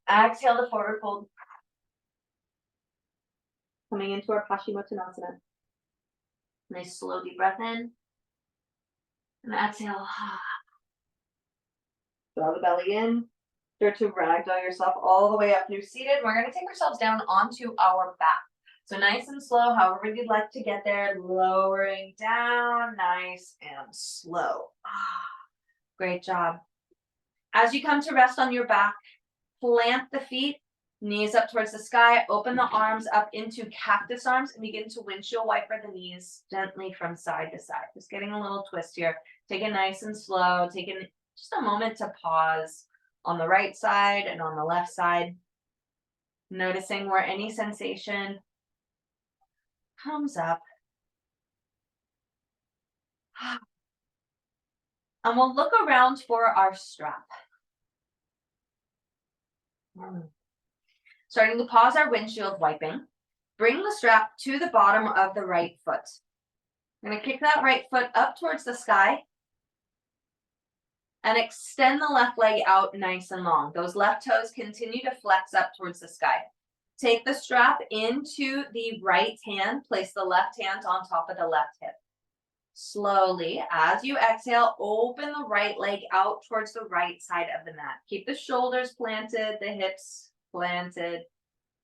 Exhale to forward fold. Coming into our Paschimottanasana. Nice slow deep breath in. And exhale. Draw the belly in. Start to ragdoll yourself all the way up through seated. We're going to take ourselves down onto our back. So nice and slow, however you'd like to get there. Lowering down, nice and slow. Great job. As you come to rest on your back, plant the feet, knees up towards the sky. Open the arms up into cactus arms and begin to windshield wiper the knees gently from side to side. Just getting a little twist here. Take it nice and slow. Taking just a moment to pause on the right side and on the left side. Noticing where any sensation comes up. And we'll look around for our strap. Starting to pause our windshield wiping. Bring the strap to the bottom of the right foot. I'm going to kick that right foot up towards the sky. And extend the left leg out nice and long. Those left toes continue to flex up towards the sky. Take the strap into the right hand. Place the left hand on top of the left hip. Slowly, as you exhale, open the right leg out towards the right side of the mat. Keep the shoulders planted, the hips planted.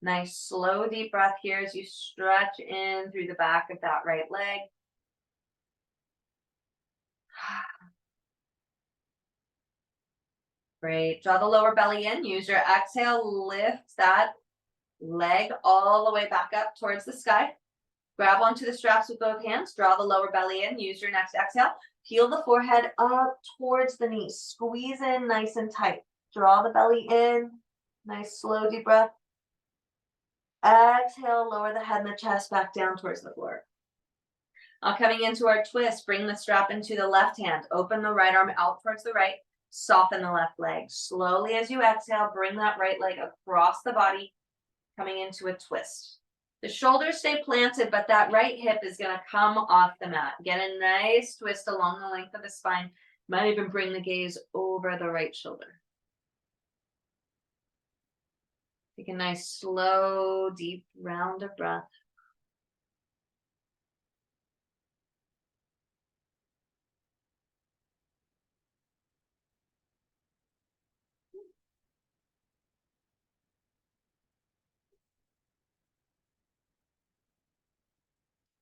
Nice, slow, deep breath here as you stretch in through the back of that right leg. Great. Draw the lower belly in. Use your exhale. Lift that leg all the way back up towards the sky. Grab onto the straps with both hands. Draw the lower belly in. Use your next exhale. Peel the forehead up towards the knees. Squeeze in nice and tight. Draw the belly in. Nice, slow, deep breath. Exhale, lower the head and the chest back down towards the floor. Now coming into our twist, bring the strap into the left hand. Open the right arm out towards the right. Soften the left leg. Slowly as you exhale, bring that right leg across the body, coming into a twist. The shoulders stay planted, but that right hip is going to come off the mat. Get a nice twist along the length of the spine. Might even bring the gaze over the right shoulder. Take a nice, slow, deep round of breath.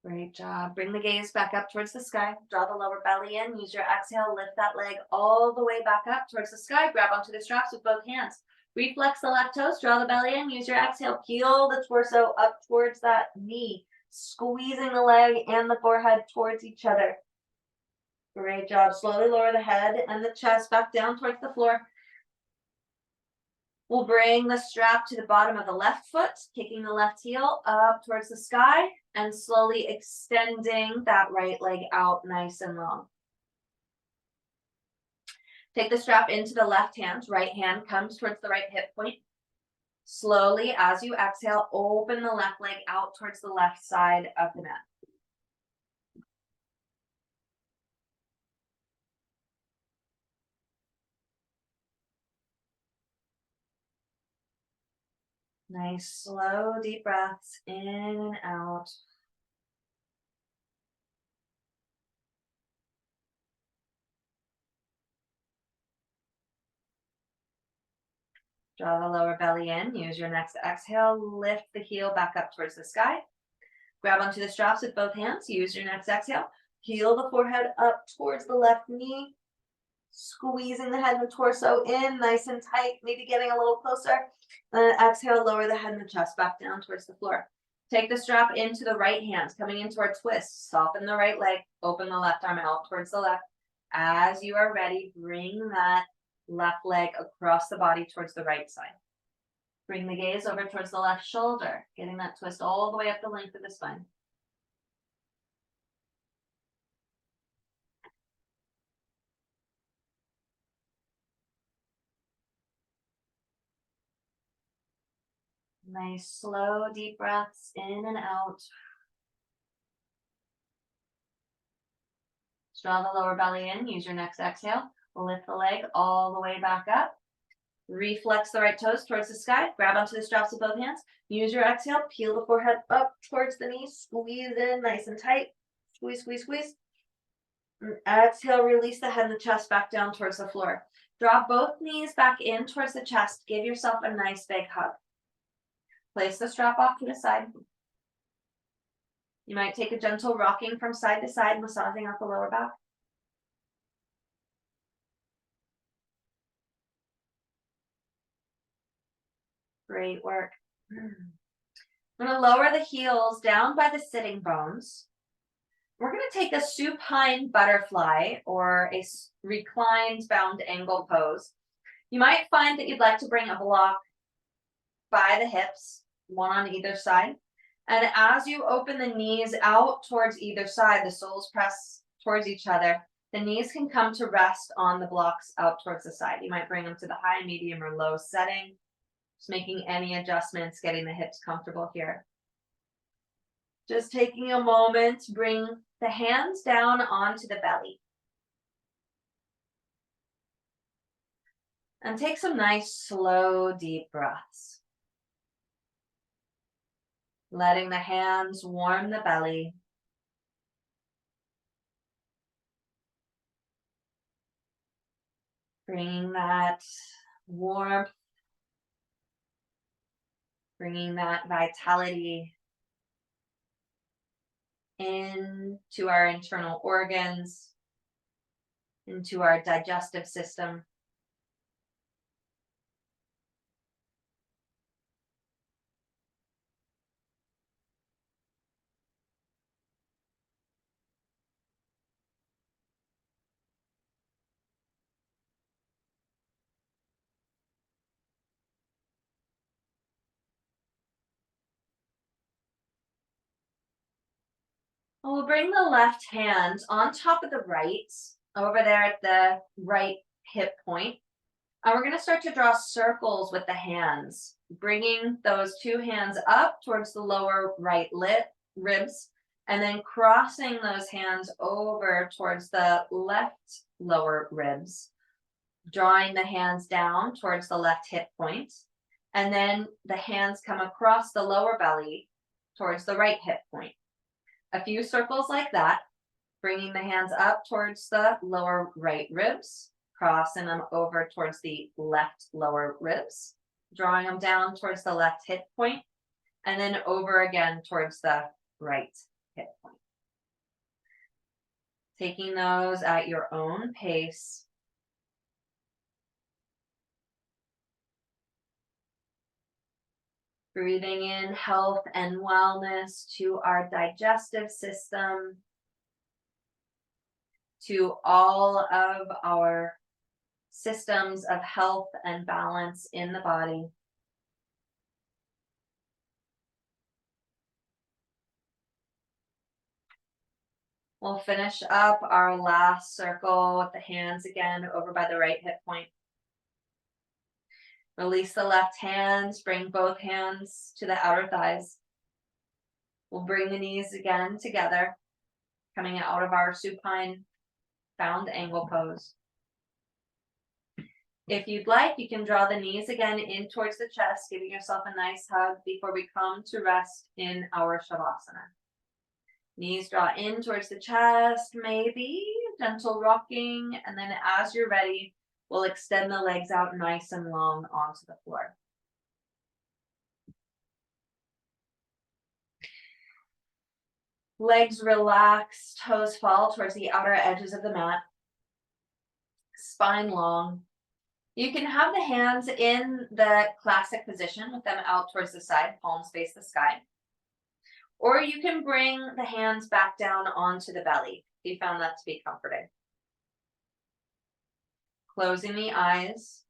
Great job. Bring the gaze back up towards the sky. Draw the lower belly in. Use your exhale. Lift that leg all the way back up towards the sky. Grab onto the straps with both hands. Reflex the left toes. Draw the belly in. Use your exhale. Peel the torso up towards that knee. Squeezing the leg and the forehead towards each other. Great job. Slowly lower the head and the chest back down towards the floor. We'll bring the strap to the bottom of the left foot, kicking the left heel up towards the sky and slowly extending that right leg out nice and long. Take the strap into the left hand. Right hand comes towards the right hip point. Slowly, as you exhale, open the left leg out towards the left side of the mat. Nice, slow, deep breaths in and out. Draw the lower belly in. Use your next exhale. Lift the heel back up towards the sky. Grab onto the straps with both hands. Use your next exhale. Heel the forehead up towards the left knee. Squeezing the head and the torso in nice and tight, maybe getting a little closer. Then exhale, lower the head and the chest back down towards the floor. Take the strap into the right hand, coming into our twist. Soften the right leg, open the left arm out towards the left. As you are ready, bring that left leg across the body towards the right side. Bring the gaze over towards the left shoulder, getting that twist all the way up the length of the spine. Nice, slow, deep breaths in and out. Draw the lower belly in. Use your next exhale. Lift the leg all the way back up. Reflex the right toes towards the sky. Grab onto the straps with both hands. Use your exhale. Peel the forehead up towards the knees. Squeeze in nice and tight. Squeeze, squeeze, squeeze. And exhale, release the head and the chest back down towards the floor. Drop both knees back in towards the chest. Give yourself a nice big hug. Place the strap off to the side. You might take a gentle rocking from side to side, massaging out the lower back. Great work. I'm going to lower the heels down by the sitting bones. We're going to take a supine butterfly or a reclined bound angle pose. You might find that you'd like to bring a block by the hips, one on either side. And as you open the knees out towards either side, the soles press towards each other. The knees can come to rest on the blocks out towards the side. You might bring them to the high, medium, or low setting. Just making any adjustments, getting the hips comfortable here. Just taking a moment to bring the hands down onto the belly. And take some nice, slow, deep breaths. Letting the hands warm the belly. Bringing that warmth, bringing that vitality into our internal organs, into our digestive system. We'll bring the left hand on top of the right, over there at the right hip point. And we're going to start to draw circles with the hands, bringing those two hands up towards the lower right ribs, and then crossing those hands over towards the left lower ribs, drawing the hands down towards the left hip point, and then the hands come across the lower belly towards the right hip point. A few circles like that, bringing the hands up towards the lower right ribs, crossing them over towards the left lower ribs, drawing them down towards the left hip point, and then over again towards the right hip point. Taking those at your own pace. Breathing in health and wellness to our digestive system, to all of our systems of health and balance in the body. We'll finish up our last circle with the hands again over by the right hip point. Release the left hands, bring both hands to the outer thighs. We'll bring the knees again together, coming out of our supine found angle pose. If you'd like, you can draw the knees again in towards the chest, giving yourself a nice hug before we come to rest in our Shavasana. Knees draw in towards the chest, maybe gentle rocking, and then as you're ready, we'll extend the legs out nice and long onto the floor. Legs relax, toes fall towards the outer edges of the mat. Spine long. You can have the hands in the classic position with them out towards the side, palms face the sky. Or you can bring the hands back down onto the belly if you found that to be comforting. Closing the eyes.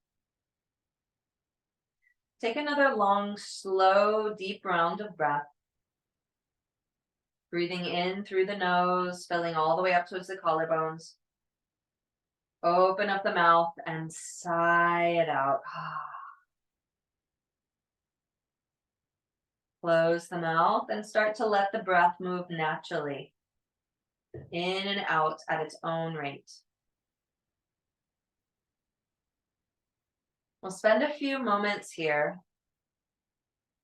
Take another long, slow, deep round of breath. Breathing in through the nose, filling all the way up towards the collarbones. Open up the mouth and sigh it out. Close the mouth and start to let the breath move naturally in and out at its own rate. We'll spend a few moments here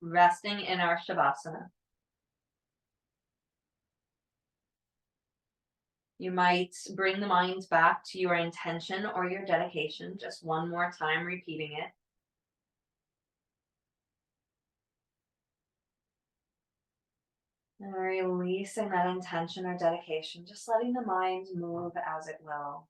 resting in our Shavasana. You might bring the mind back to your intention or your dedication, just one more time repeating it. And releasing that intention or dedication, just letting the mind move as it will.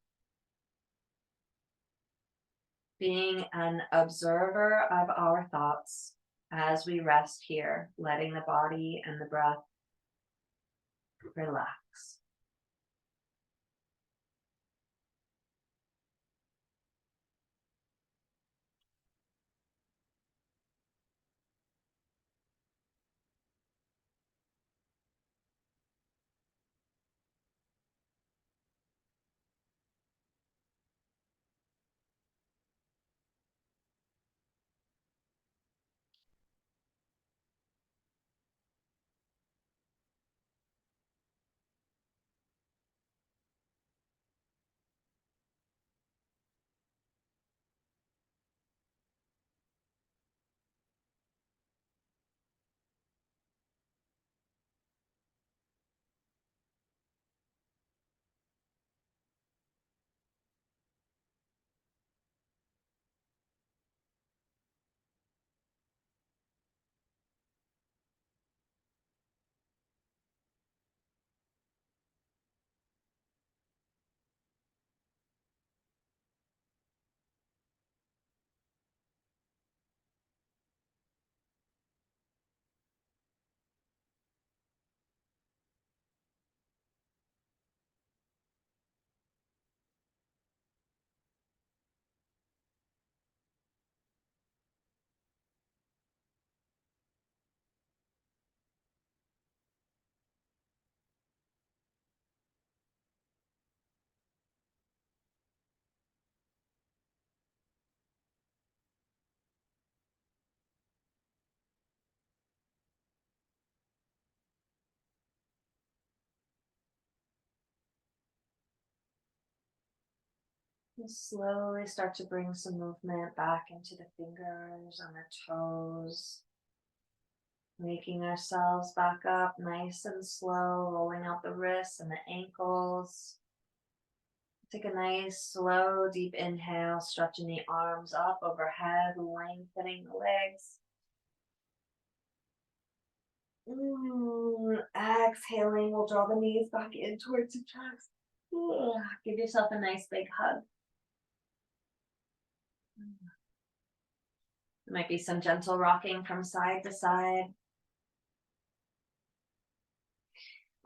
Being an observer of our thoughts as we rest here, letting the body and the breath relax. And slowly start to bring some movement back into the fingers and the toes. Waking ourselves back up nice and slow, rolling out the wrists and the ankles. Take a nice, slow, deep inhale, stretching the arms up overhead, lengthening the legs. Exhaling, we'll draw the knees back in towards the chest. Give yourself a nice big hug. There might be some gentle rocking from side to side.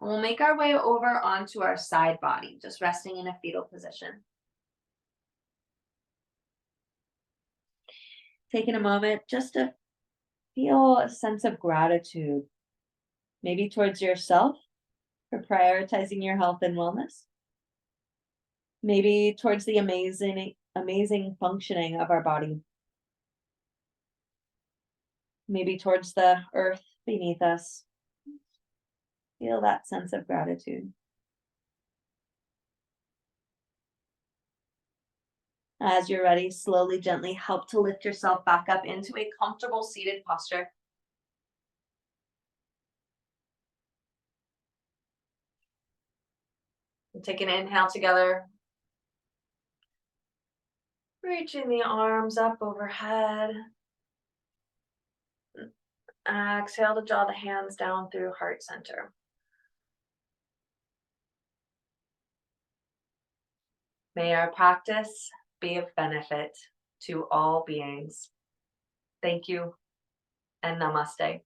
And we'll make our way over onto our side body, just resting in a fetal position. Taking a moment just to feel a sense of gratitude, maybe towards yourself for prioritizing your health and wellness. Maybe towards the amazing functioning of our body. Maybe towards the earth beneath us. Feel that sense of gratitude. As you're ready, slowly, gently help to lift yourself back up into a comfortable seated posture. And take an inhale together. Reaching the arms up overhead. Exhale to draw the hands down through heart center. May our practice be of benefit to all beings. Thank you and namaste.